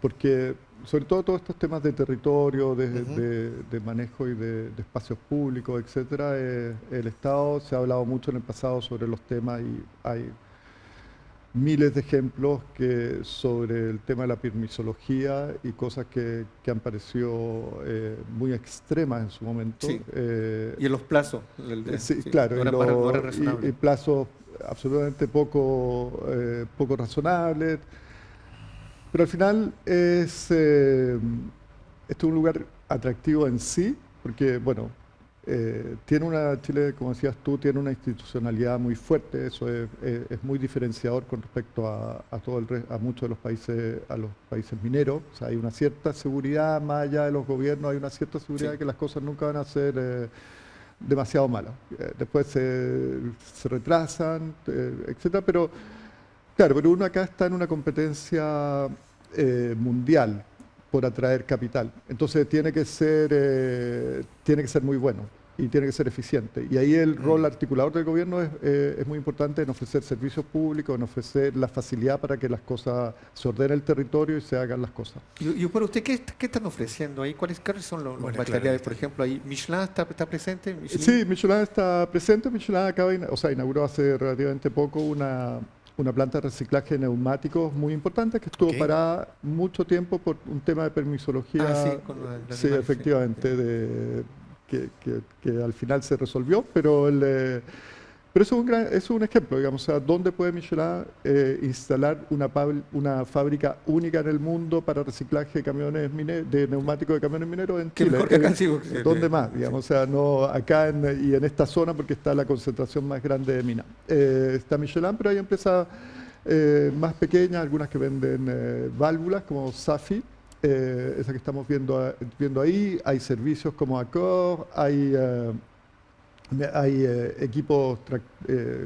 Porque, sobre todo, todos estos temas de territorio, de manejo y de espacios públicos, etcétera, el Estado se ha hablado mucho en el pasado sobre los temas y hay miles de ejemplos sobre el tema de la permisología y cosas que han parecido muy extremas en su momento. Sí. Y en los plazos. Sí, claro, no era razonable. y plazos absolutamente poco razonables. Pero al final esto es un lugar atractivo en sí, porque, bueno, Chile, como decías tú, tiene una institucionalidad muy fuerte, eso es muy diferenciador con respecto a muchos de los países mineros. O sea, hay una cierta seguridad, más allá de los gobiernos, hay una cierta seguridad de que las cosas nunca van a ser demasiado malas. Después se retrasan, etcétera, pero claro, pero uno acá está en una competencia mundial por atraer capital. Entonces tiene que ser muy bueno y tiene que ser eficiente. Y ahí el rol articulador del gobierno es muy importante en ofrecer servicios públicos, en ofrecer la facilidad para que las cosas se ordene el territorio y se hagan las cosas. Y por usted, ¿qué están ofreciendo ahí? ¿Cuáles son los materiales? Por ejemplo, ahí Michelin está presente. Sí, Michelin está presente. Michelin inauguró hace relativamente poco una planta de reciclaje de neumáticos muy importante que estuvo parada mucho tiempo por un tema de permisología. Sí, efectivamente, que al final se resolvió, pero eso es un ejemplo, digamos, o sea, ¿dónde puede Michelin instalar una fábrica única en el mundo para reciclaje de camiones de neumáticos de camiones mineros? En Chile. Mejor que acá, ¿Dónde más? Digamos, o sea, no acá y en esta zona porque está la concentración más grande de minas. Está Michelin, pero hay empresas más pequeñas, algunas que venden válvulas como Safi, esa que estamos viendo ahí. Hay servicios como Accor, hay equipos,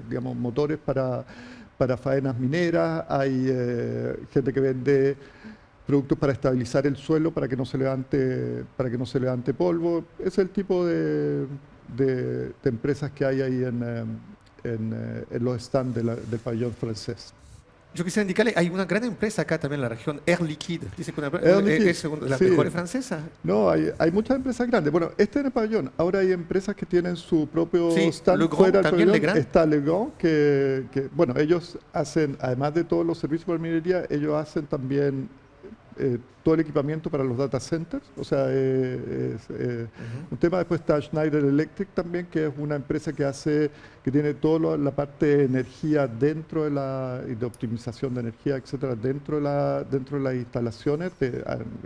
digamos, motores para faenas mineras, hay gente que vende productos para estabilizar el suelo para que no se levante polvo. Es el tipo de empresas que hay ahí en los stands del pabellón francés. Yo quisiera indicarle, hay una gran empresa acá también en la región, Air Liquide. Dice que es una de las mejores francesas. No, hay muchas empresas grandes. Bueno, en el pabellón. Ahora hay empresas que tienen su propio stand fuera del pabellón. Está Legrand, que, bueno, ellos hacen, además de todos los servicios para minería, ellos hacen también todo el equipamiento para los data centers. O sea, un tema. Después está Schneider Electric también, que es una empresa que tiene toda la parte de energía dentro y de optimización de energía, etcétera, dentro de las instalaciones,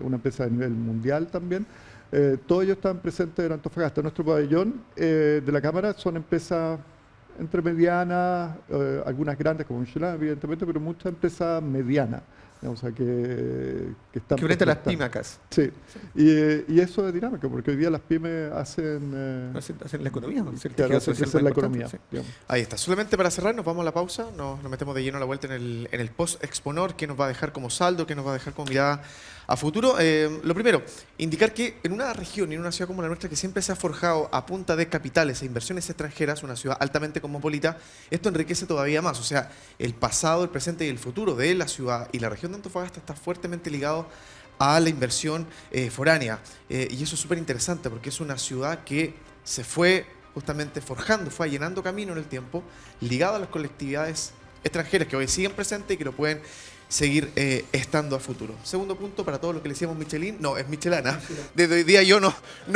una empresa a nivel mundial también. Todos ellos están presentes en Antofagasta. Nuestro pabellón de la Cámara son empresas entre medianas, algunas grandes como Michelin, evidentemente, pero muchas empresas medianas. O sea, que están frente a las pymes acá. Sí, y eso es dinámico, porque hoy día las pymes hacen la economía. Hacen la economía. Sí. Ahí está. Solamente para cerrar, nos vamos a la pausa, nos metemos de lleno a la vuelta en el post-exponor, que nos va a dejar como saldo, que nos va a dejar como mirada a futuro. Lo primero, indicar que en una región y en una ciudad como la nuestra, que siempre se ha forjado a punta de capitales e inversiones extranjeras, una ciudad altamente cosmopolita, esto enriquece todavía más. O sea, el pasado, el presente y el futuro de la ciudad y la región de Antofagasta está fuertemente ligado a la inversión foránea. Y eso es súper interesante porque es una ciudad que se fue justamente forjando, fue llenando camino en el tiempo, ligado a las colectividades extranjeras que hoy siguen presentes y que lo pueden seguir estando a futuro. Segundo punto, para todo lo que le decíamos Michelin, no, es Michelana. Desde hoy día yo no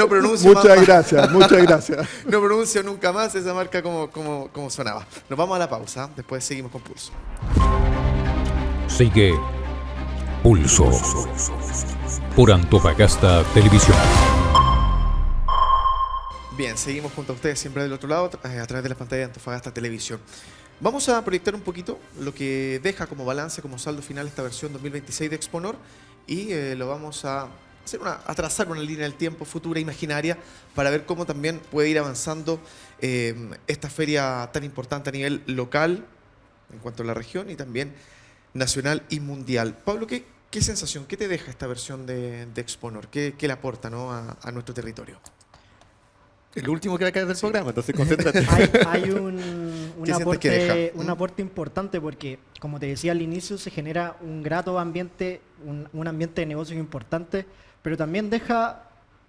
pronuncio muchas gracias. No pronuncio nunca más esa marca como sonaba. Nos vamos a la pausa, después seguimos con Pulso. Sigue Pulso por Antofagasta Televisión. Bien, seguimos junto a ustedes siempre del otro lado, a través de la pantalla de Antofagasta Televisión. Vamos a proyectar un poquito lo que deja como balance, como saldo final esta versión 2026 de Exponor y lo vamos a trazar una línea del tiempo futura, imaginaria, para ver cómo también puede ir avanzando esta feria tan importante a nivel local en cuanto a la región y también nacional y mundial. Pablo, ¿qué sensación, qué te deja esta versión de Exponor? ¿Qué le aporta, ¿no? a nuestro territorio? El último que va a caer del programa, entonces concéntrate. Hay un ¿Mm? aporte importante porque, como te decía al inicio, se genera un grato ambiente, un ambiente de negocios importante, pero también deja,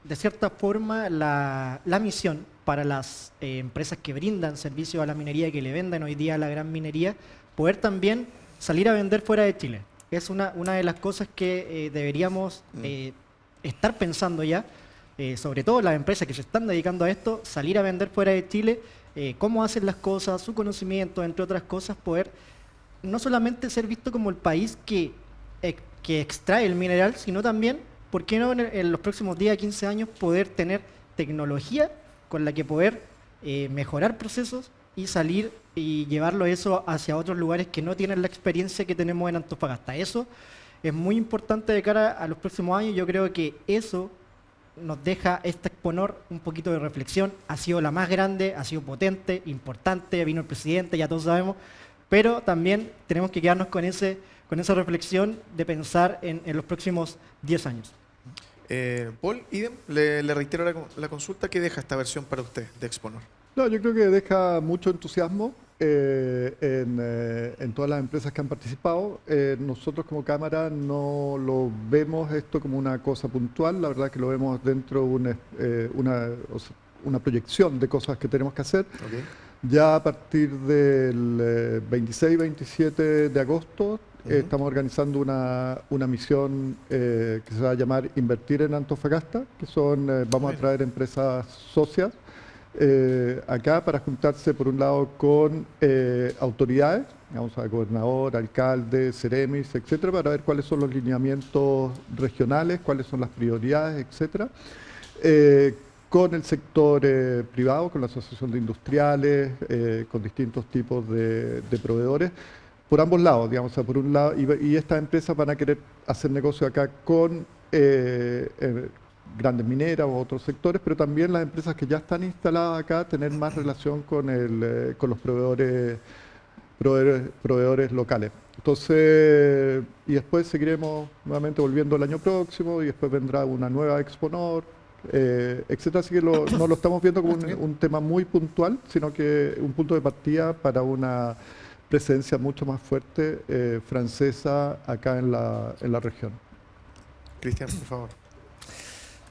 de cierta forma, la misión para las empresas que brindan servicios a la minería, que le venden hoy día a la gran minería, poder también salir a vender fuera de Chile. Es una de las cosas que deberíamos estar pensando ya. Sobre todo las empresas que se están dedicando a esto, salir a vender fuera de Chile, cómo hacen las cosas, su conocimiento, entre otras cosas, poder no solamente ser visto como el país que extrae el mineral, sino también, ¿por qué no en los próximos 10 a 15 años poder tener tecnología con la que poder mejorar procesos y salir y llevarlo eso hacia otros lugares que no tienen la experiencia que tenemos en Antofagasta? Eso es muy importante de cara a los próximos años. Yo creo que eso nos deja esta Exponor un poquito de reflexión. Ha sido la más grande, ha sido potente, importante, vino el presidente, ya todos sabemos, pero también tenemos que quedarnos con esa reflexión de pensar en los próximos 10 años. Paul, idem, le reitero la consulta, ¿qué deja esta versión para usted de Exponor? No, yo creo que deja mucho entusiasmo en todas las empresas que han participado. Nosotros como Cámara no lo vemos esto como una cosa puntual, la verdad que lo vemos dentro de una proyección de cosas que tenemos que hacer. Okay. Ya a partir del 26-27 de agosto estamos organizando una misión que se va a llamar Invertir en Antofagasta, que son, vamos a traer empresas socias acá para juntarse por un lado con autoridades, vamos a gobernador, alcalde, Ceremis, etcétera, para ver cuáles son los lineamientos regionales, cuáles son las prioridades, etcétera. Con el sector privado, con la Asociación de Industriales, con distintos tipos de proveedores, por ambos lados, digamos, o sea, por un lado, y estas empresas van a querer hacer negocio acá con grandes mineras o otros sectores, pero también las empresas que ya están instaladas acá tener más relación con los proveedores locales. Entonces, y después seguiremos nuevamente volviendo el año próximo y después vendrá una nueva Exponor, etcétera. Así que no lo estamos viendo como un tema muy puntual, sino que un punto de partida para una presencia mucho más fuerte francesa acá en la región. Cristian, por favor.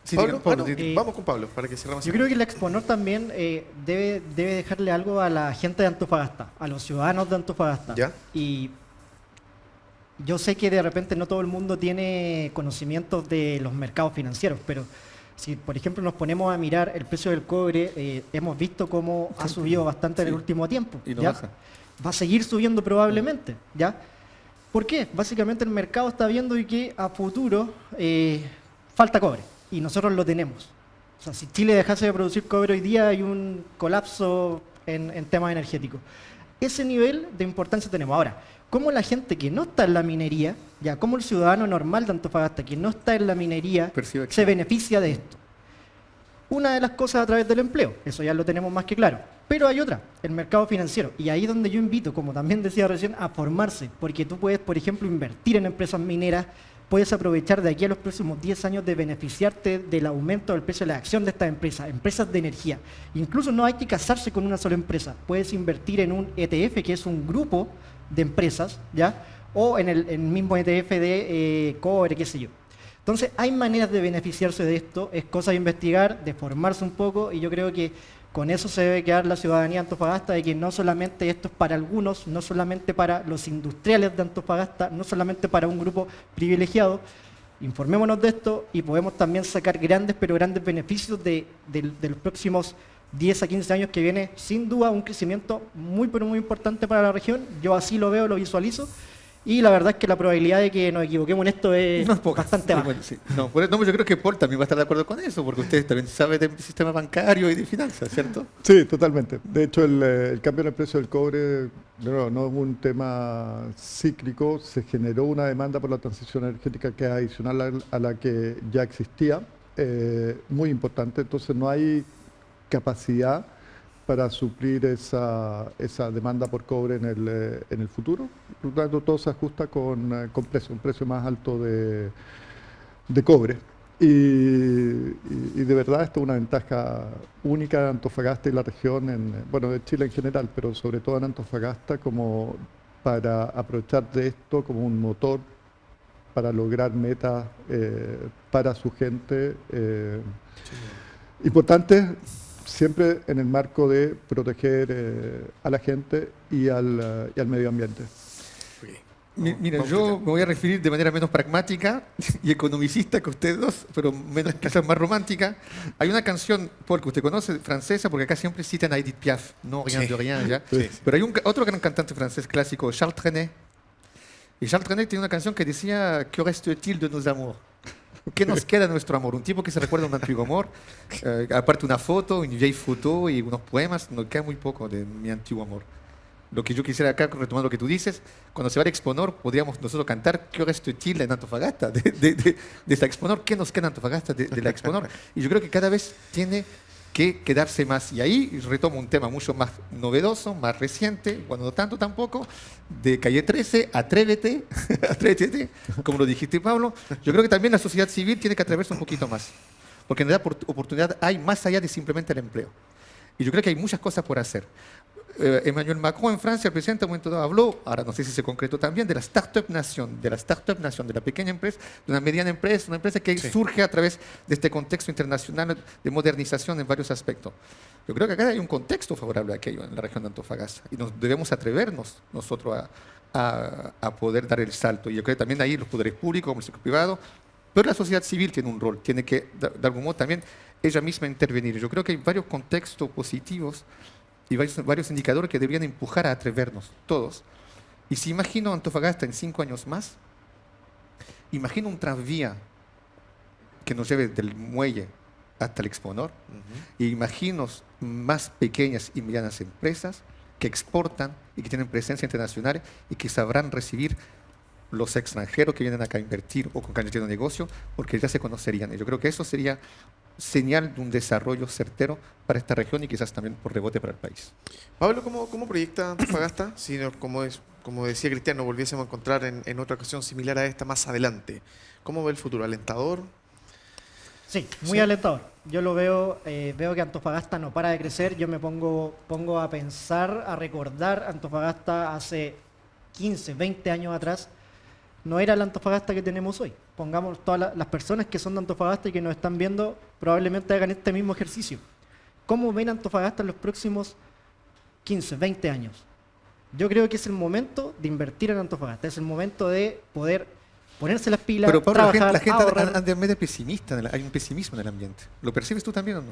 Sí, Pablo, Pablo, vamos con Pablo para que cerramos. Yo creo que el Exponor también debe dejarle algo a la gente de Antofagasta, a los ciudadanos de Antofagasta. ¿Ya? Y yo sé que de repente no todo el mundo tiene conocimientos de los mercados financieros, pero si por ejemplo nos ponemos a mirar el precio del cobre, hemos visto cómo ha subido bastante en el último tiempo. Y no ¿ya? baja. Va a seguir subiendo probablemente, ¿ya? ¿Por qué? Básicamente el mercado está viendo y que a futuro falta cobre y nosotros lo tenemos. O sea, si Chile dejase de producir cobre hoy día hay un colapso en temas energéticos. Ese nivel de importancia tenemos. Ahora, ¿cómo la gente que no está en la minería, ya cómo el ciudadano normal de Antofagasta que no está en la minería Percibe que se beneficia de esto? Una de las cosas a través del empleo, eso ya lo tenemos más que claro. Pero hay otra, el mercado financiero. Y ahí es donde yo invito, como también decía recién, a formarse. Porque tú puedes, por ejemplo, invertir en empresas mineras, puedes aprovechar de aquí a los próximos 10 años de beneficiarte del aumento del precio de la acción de estas empresas, empresas de energía. Incluso no hay que casarse con una sola empresa. Puedes invertir en un ETF, que es un grupo de empresas, ¿ya? O en el mismo ETF de cobre, qué sé yo. Entonces, hay maneras de beneficiarse de esto, es cosa de investigar, de formarse un poco, y yo creo que con eso se debe quedar la ciudadanía de Antofagasta, de que no solamente esto es para algunos, no solamente para los industriales de Antofagasta, no solamente para un grupo privilegiado. Informémonos de esto y podemos también sacar grandes, pero grandes beneficios de los próximos 10 a 15 años que viene, sin duda, un crecimiento muy, pero muy importante para la región. Yo así lo veo, lo visualizo. Y la verdad es que la probabilidad de que nos equivoquemos en esto es bastante baja. Bueno, sí. No, yo creo que Paul también va a estar de acuerdo con eso, porque usted también sabe del sistema bancario y de finanzas, ¿cierto? Sí, totalmente. De hecho, el cambio en el precio del cobre no es un tema cíclico, se generó una demanda por la transición energética que es adicional a la que ya existía, muy importante, entonces no hay capacidad para suplir esa demanda por cobre en el futuro. Por lo tanto, todo se ajusta con un precio más alto de cobre. Y de verdad esto es una ventaja única de Antofagasta y la región, bueno, de Chile en general, pero sobre todo en Antofagasta, como para aprovechar de esto como un motor para lograr metas para su gente. Importante, siempre en el marco de proteger a la gente y al medio ambiente. Mira, yo me voy a referir de manera menos pragmática y economicista que ustedes dos, pero quizás más romántica. Hay una canción, Paul, que usted conoce, francesa, porque acá siempre citan a Edith Piaf, no rien de rien, ¿ya? Sí. Pero hay otro gran cantante francés clásico, Charles Trenet. Y Charles Trenet tiene una canción que decía, ¿qué reste-t-il de nos amours? ¿Qué nos queda de nuestro amor? Un tipo que se recuerda un antiguo amor, aparte una foto, una vieille foto y unos poemas, nos queda muy poco de mi antiguo amor. Lo que yo quisiera acá, retomando lo que tú dices, cuando se va al Exponor, podríamos nosotros cantar ¿qué reste-t-il en Antofagasta? De esta Exponor, ¿qué nos queda en Antofagasta de la Exponor? Y yo creo que cada vez tiene que quedarse más. Y ahí retomo un tema mucho más novedoso, más reciente, cuando no tanto tampoco, de Calle 13, Atrévete, Atrévete, como lo dijiste, Pablo. Yo creo que también la sociedad civil tiene que atreverse un poquito más, porque en realidad oportunidad hay más allá de simplemente el empleo. Y yo creo que hay muchas cosas por hacer. Emmanuel Macron en Francia, el presidente, en un momento dado habló, ahora no sé si se concretó también, de la Startup Nation, de la pequeña empresa, de una mediana empresa, una empresa que surge a través de este contexto internacional de modernización en varios aspectos. Yo creo que acá hay un contexto favorable a aquello en la región de Antofagasta y nos debemos atrevernos nosotros a poder dar el salto. Y yo creo que también ahí los poderes públicos, como el sector privado, pero la sociedad civil tiene un rol, tiene que de algún modo también ella misma intervenir. Yo creo que hay varios contextos positivos y varios indicadores que deberían empujar a atrevernos, todos. Y si imagino Antofagasta en 5 años más, imagino un tranvía que nos lleve del muelle hasta el Exponor, y imagino más pequeñas y medianas empresas que exportan y que tienen presencia internacional y que sabrán recibir los extranjeros que vienen acá a invertir o con candidatos de negocio, porque ya se conocerían. Y yo creo que eso sería señal de un desarrollo certero para esta región y quizás también por rebote para el país. Pablo, ¿cómo proyecta Antofagasta? Si como decía Cristian, nos volviésemos a encontrar en otra ocasión similar a esta más adelante. ¿Cómo ve el futuro? ¿Alentador? Sí, muy alentador. Yo lo veo, veo que Antofagasta no para de crecer. Yo me pongo a pensar, a recordar Antofagasta hace 15, 20 años atrás. No era la Antofagasta que tenemos hoy. Pongamos todas las personas que son de Antofagasta y que nos están viendo, probablemente hagan este mismo ejercicio. ¿Cómo ven Antofagasta en los próximos 15, 20 años? Yo creo que es el momento de invertir en Antofagasta, es el momento de poder ponerse las pilas, pero Pablo, trabajar, la gente ahorrar. anda medio pesimista, hay un pesimismo en el ambiente. ¿Lo percibes tú también o no?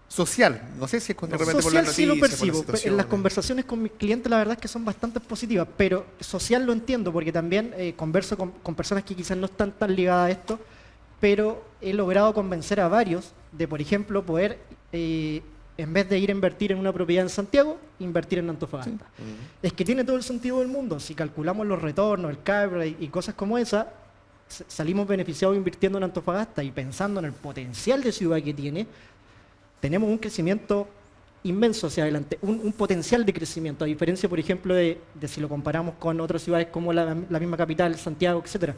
Social, no sé si es con De repente por Social las sí lo noticias, por percibo. las situaciones. En las conversaciones con mis clientes la verdad es que son bastante positivas, pero social lo entiendo porque también converso con personas que quizás no están tan ligadas a esto, pero he logrado convencer a varios de, por ejemplo, poder, en vez de ir a invertir en una propiedad en Santiago, invertir en Antofagasta. Es que tiene todo el sentido del mundo. Si calculamos los retornos, el CAPRA y cosas como esa, salimos beneficiados invirtiendo en Antofagasta y pensando en el potencial de ciudad que tiene. Tenemos un crecimiento inmenso hacia adelante, un potencial de crecimiento, a diferencia, por ejemplo, de si lo comparamos con otras ciudades como la misma capital, Santiago, etc.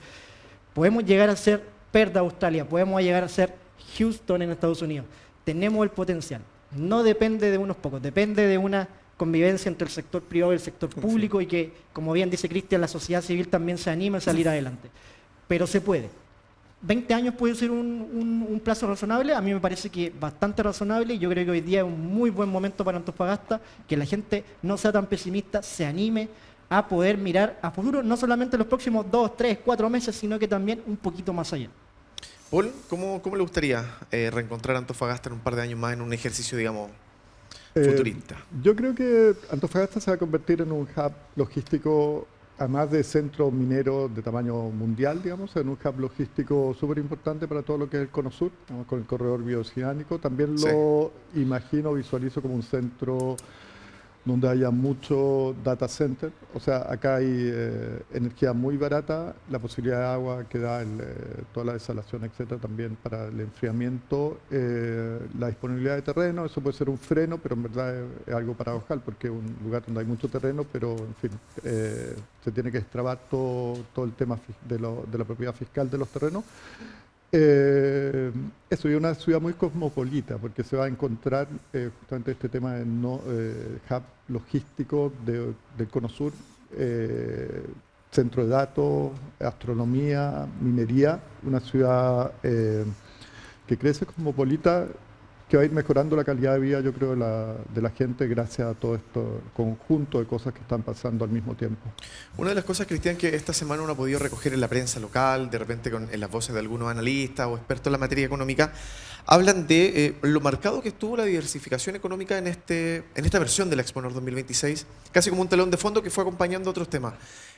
Podemos llegar a ser Perth de Australia, podemos llegar a ser Houston en Estados Unidos. Tenemos el potencial. No depende de unos pocos, depende de una convivencia entre el sector privado y el sector público y que, como bien dice Cristian, la sociedad civil también se anima a salir adelante. Pero se puede. 20 años puede ser un plazo razonable, a mí me parece que bastante razonable y yo creo que hoy día es un muy buen momento para Antofagasta, que la gente no sea tan pesimista, se anime a poder mirar a futuro, no solamente los próximos 2, 3, 4 meses, sino que también un poquito más allá. Paul, ¿cómo le gustaría reencontrar a Antofagasta en un par de años más en un ejercicio, digamos, futurista? Yo creo que Antofagasta se va a convertir en un hub logístico, además de centro minero de tamaño mundial, digamos, en un hub logístico súper importante para todo lo que es el Cono Sur, digamos, con el corredor bioceánico. También lo imagino, visualizo como un centro donde haya mucho data center. O sea, acá hay energía muy barata, la posibilidad de agua que da toda la desalación, etcétera, también para el enfriamiento, la disponibilidad de terreno, eso puede ser un freno, pero en verdad es algo paradojal porque es un lugar donde hay mucho terreno, pero en fin, se tiene que destrabar todo el tema de la propiedad fiscal de los terrenos. Eso, y una ciudad muy cosmopolita, porque se va a encontrar justamente este tema de hub logístico del Cono Sur, centro de datos, astronomía, minería, una ciudad que crece cosmopolita, que va a ir mejorando la calidad de vida, yo creo, de la gente gracias a todo este conjunto de cosas que están pasando al mismo tiempo. Una de las cosas, Cristian, que esta semana uno ha podido recoger en la prensa local, de repente en las voces de algunos analistas o expertos en la materia económica, hablan de lo marcado que estuvo la diversificación económica en esta versión del Expo Nord 2026, casi como un telón de fondo que fue acompañando otros temas.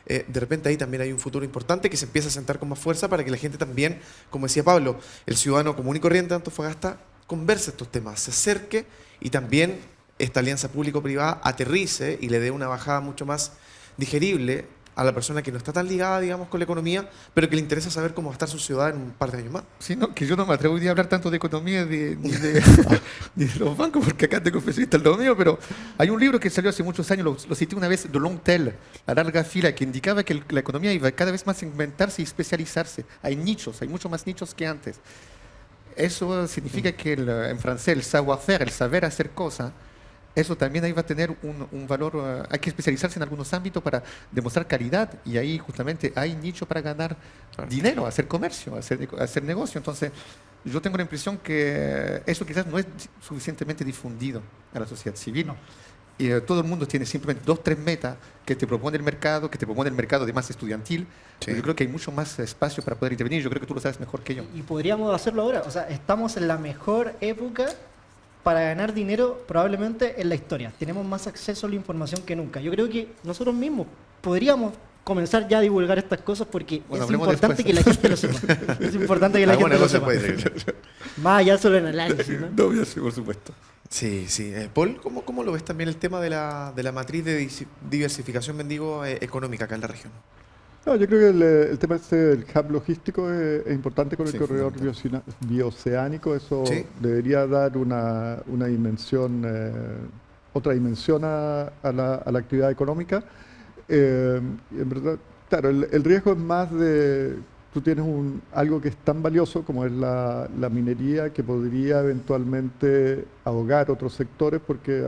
De repente ahí también hay un futuro importante que se empieza a sentar con más fuerza para que la gente también, como decía Pablo, el ciudadano común y corriente de Antofagasta, converse estos temas, se acerque y también esta alianza público-privada aterrice y le dé una bajada mucho más digerible a la persona que no está tan ligada, digamos, con la economía, pero que le interesa saber cómo va a estar su ciudad en un par de años más. Sí, no, que yo no me atrevo hoy día a hablar tanto de economía ni de los bancos, porque acá tengo especialista en lo mío, pero hay un libro que salió hace muchos años, lo cité una vez, The Long Tail, la larga fila, que indicaba que la economía iba cada vez más a inventarse y especializarse. Hay nichos, hay mucho más nichos que antes. Eso significa que en francés el savoir-faire, el saber hacer cosas, eso también ahí va a tener un valor. Hay que especializarse en algunos ámbitos para demostrar calidad y ahí justamente hay nicho para ganar dinero, hacer comercio, hacer negocio. Entonces, yo tengo la impresión que eso quizás no es suficientemente difundido a la sociedad civil. No. Y todo el mundo tiene simplemente 2, 3 metas que te propone el mercado, además estudiantil. Sí. Pero yo creo que hay mucho más espacio para poder intervenir. Yo creo que tú lo sabes mejor que yo. Y podríamos hacerlo ahora. O sea, estamos en la mejor época para ganar dinero probablemente en la historia. Tenemos más acceso a la información que nunca. Yo creo que nosotros mismos podríamos comenzar ya a divulgar estas cosas porque Bueno, es hablemos importante que después. la gente lo sepa. Es importante que la gente lo sepa. Más allá solo en análisis, ¿no? No, sí, por supuesto. Sí, sí. Paul, ¿cómo lo ves también el tema de la matriz de diversificación, bendigo, económica acá en la región? No, yo creo que el tema del hub logístico es importante con el Sí, corredor bioceánico. Eso Sí. debería dar una dimensión, otra dimensión a la actividad económica. En verdad, claro, el riesgo es más de... Tú tienes algo que es tan valioso como es la minería, que podría eventualmente ahogar otros sectores porque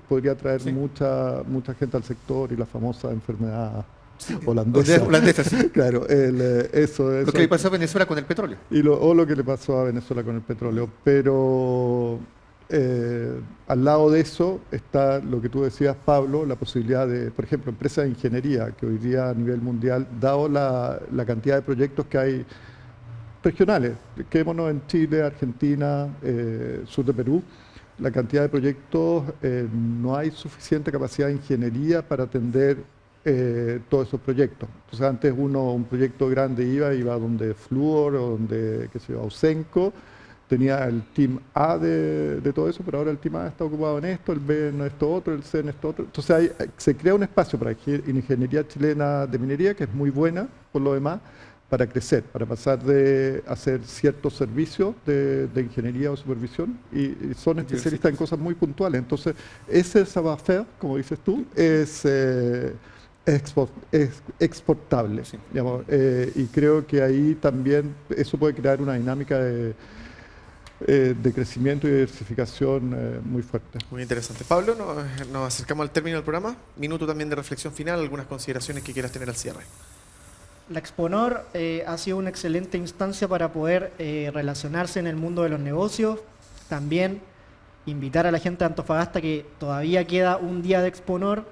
podría atraer Sí. mucha gente al sector y la famosa enfermedad holandesa. Holandesa, sí. Claro, eso. Lo que le pasó a Venezuela con el petróleo. O lo que le pasó a Venezuela con el petróleo. Pero al lado de eso está lo que tú decías, Pablo, la posibilidad de, por ejemplo, empresas de ingeniería, que hoy día a nivel mundial, dado la cantidad de proyectos que hay regionales, quedémonos en Chile, Argentina, sur de Perú, la cantidad de proyectos, no hay suficiente capacidad de ingeniería para atender todos esos proyectos. Entonces antes un proyecto grande iba donde Fluor o donde, qué sé yo, Ausenco, tenía el team A de todo eso, pero ahora el team A está ocupado en esto, el B en esto otro, el C en esto otro. Entonces se crea un espacio para ingeniería chilena de minería, que es muy buena por lo demás, para crecer, para pasar de hacer ciertos servicios de ingeniería o supervisión y son especialistas en cosas muy puntuales. Entonces, ese savoir-faire, como dices tú, es exportable. Sí. Digamos, y creo que ahí también eso puede crear una dinámica de crecimiento y diversificación muy fuerte. Muy interesante. Pablo, nos acercamos al término del programa. Minuto también de reflexión final, algunas consideraciones que quieras tener al cierre. La Exponor ha sido una excelente instancia para poder relacionarse en el mundo de los negocios. También invitar a la gente de Antofagasta que todavía queda un día de Exponor.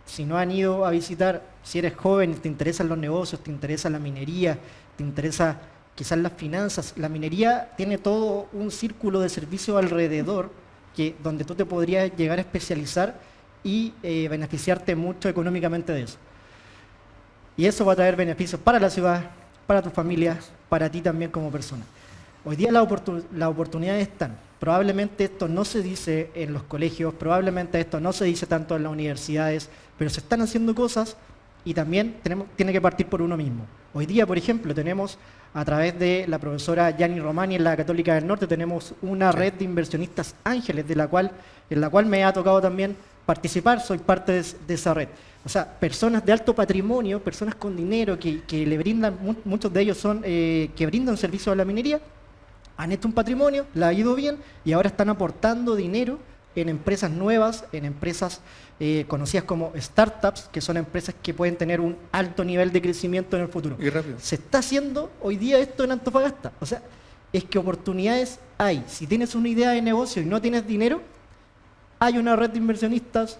Si no han ido a visitar, si eres joven y te interesan los negocios, te interesa la minería, te interesa quizás las finanzas. La minería tiene todo un círculo de servicios alrededor donde tú te podrías llegar a especializar y beneficiarte mucho económicamente de eso. Y eso va a traer beneficios para la ciudad, para tu familia, para ti también como persona. Hoy día las oportunidades están. Probablemente esto no se dice en los colegios, probablemente esto no se dice tanto en las universidades, pero se están haciendo cosas y también tiene que partir por uno mismo. Hoy día, por ejemplo, tenemos a través de la profesora Gianni Romani en la Católica del Norte, tenemos una red de inversionistas ángeles en la cual me ha tocado también participar, soy parte de esa red. O sea, personas de alto patrimonio, personas con dinero que le brindan, muchos de ellos son que brindan servicios a la minería, han hecho un patrimonio, le ha ido bien y ahora están aportando dinero en empresas nuevas, en empresas conocidas como startups, que son empresas que pueden tener un alto nivel de crecimiento en el futuro. Y rápido. Se está haciendo hoy día esto en Antofagasta. O sea, es que oportunidades hay. Si tienes una idea de negocio y no tienes dinero, hay una red de inversionistas.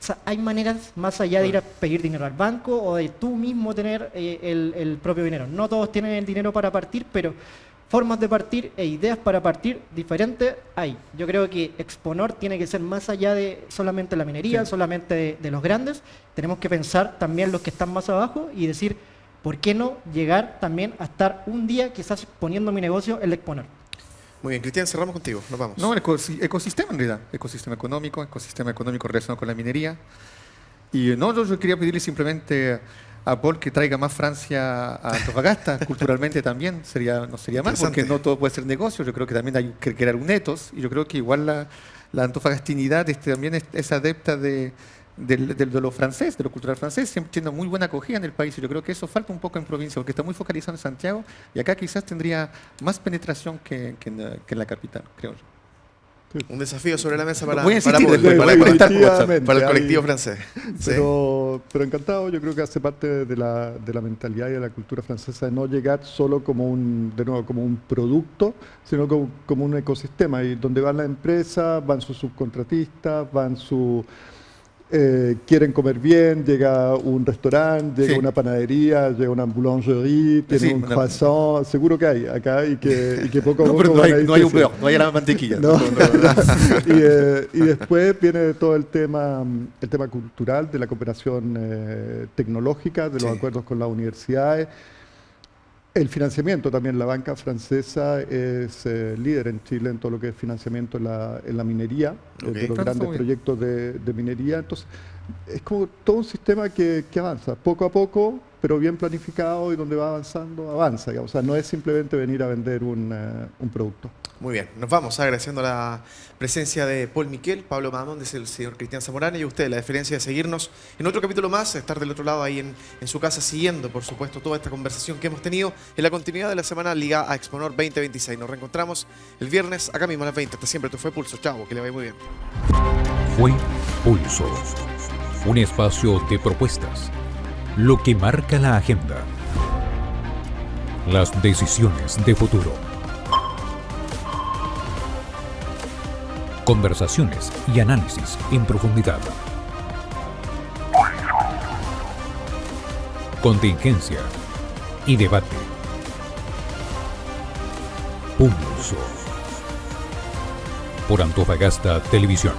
O sea, hay maneras más allá de ir a pedir dinero al banco o de tú mismo tener el propio dinero. No todos tienen el dinero para partir, pero formas de partir e ideas para partir diferentes hay. Yo creo que Exponor tiene que ser más allá de solamente la minería, Sí. solamente de los grandes. Tenemos que pensar también los que están más abajo y decir, ¿por qué no llegar también a estar un día quizás poniendo mi negocio en el Exponor? Muy bien, Cristian, cerramos contigo. Nos vamos. No, el ecosistema en realidad. Ecosistema económico relacionado con la minería. Y no, yo quería pedirle simplemente a Paul que traiga más Francia a Antofagasta, culturalmente también, no sería mal, porque Interesante. no todo puede ser negocio, yo creo que también hay que crear un etos, y yo creo que igual la antofagastinidad también es adepta de lo francés, de lo cultural francés, siempre tiene muy buena acogida en el país, y yo creo que eso falta un poco en provincia, porque está muy focalizado en Santiago, y acá quizás tendría más penetración que en la capital, creo yo. Un desafío sobre la mesa para, Voy a para, insistir, Paul, voy a para- conectar por WhatsApp. Definitivamente, para el hay- colectivo francés. Sí. Pero encantado, yo creo que hace parte de la mentalidad y de la cultura francesa de no llegar solo como un producto, sino como un ecosistema, y donde van las empresas, van sus subcontratistas, quieren comer bien, llega un restaurante, llega Sí. una panadería, llega una boulangerie, tiene Sí, un una- croissant, seguro que hay acá, y que poco a No, poco pero no van a hay, ir no hay un creciendo. peor, no hay la mantequilla. No. Y después viene todo el tema cultural de la cooperación tecnológica, de los Sí. acuerdos con las universidades. El financiamiento también, la banca francesa es líder en Chile en todo lo que es financiamiento en la minería, Ok. de los Ah, grandes muy bien. proyectos de minería. Entonces, es como todo un sistema que avanza poco a poco, pero bien planificado, y donde va avanzando, avanza. Digamos. O sea, no es simplemente venir a vender un producto. Muy bien, nos vamos agradeciendo la presencia de Paul Miquel, Pablo Madamón, del señor Cristian Zamorano, y a ustedes la diferencia de seguirnos en otro capítulo más, estar del otro lado ahí en su casa siguiendo, por supuesto, toda esta conversación que hemos tenido en la continuidad de la semana ligada a Exponor 2026. Nos reencontramos el viernes acá mismo a las 20. Hasta siempre, esto fue Pulso. Chao, que le vaya muy bien. Fue Pulso, un espacio de propuestas, lo que marca la agenda, las decisiones de futuro, conversaciones y análisis en profundidad, contingencia y debate. Pulso por Antofagasta Televisión.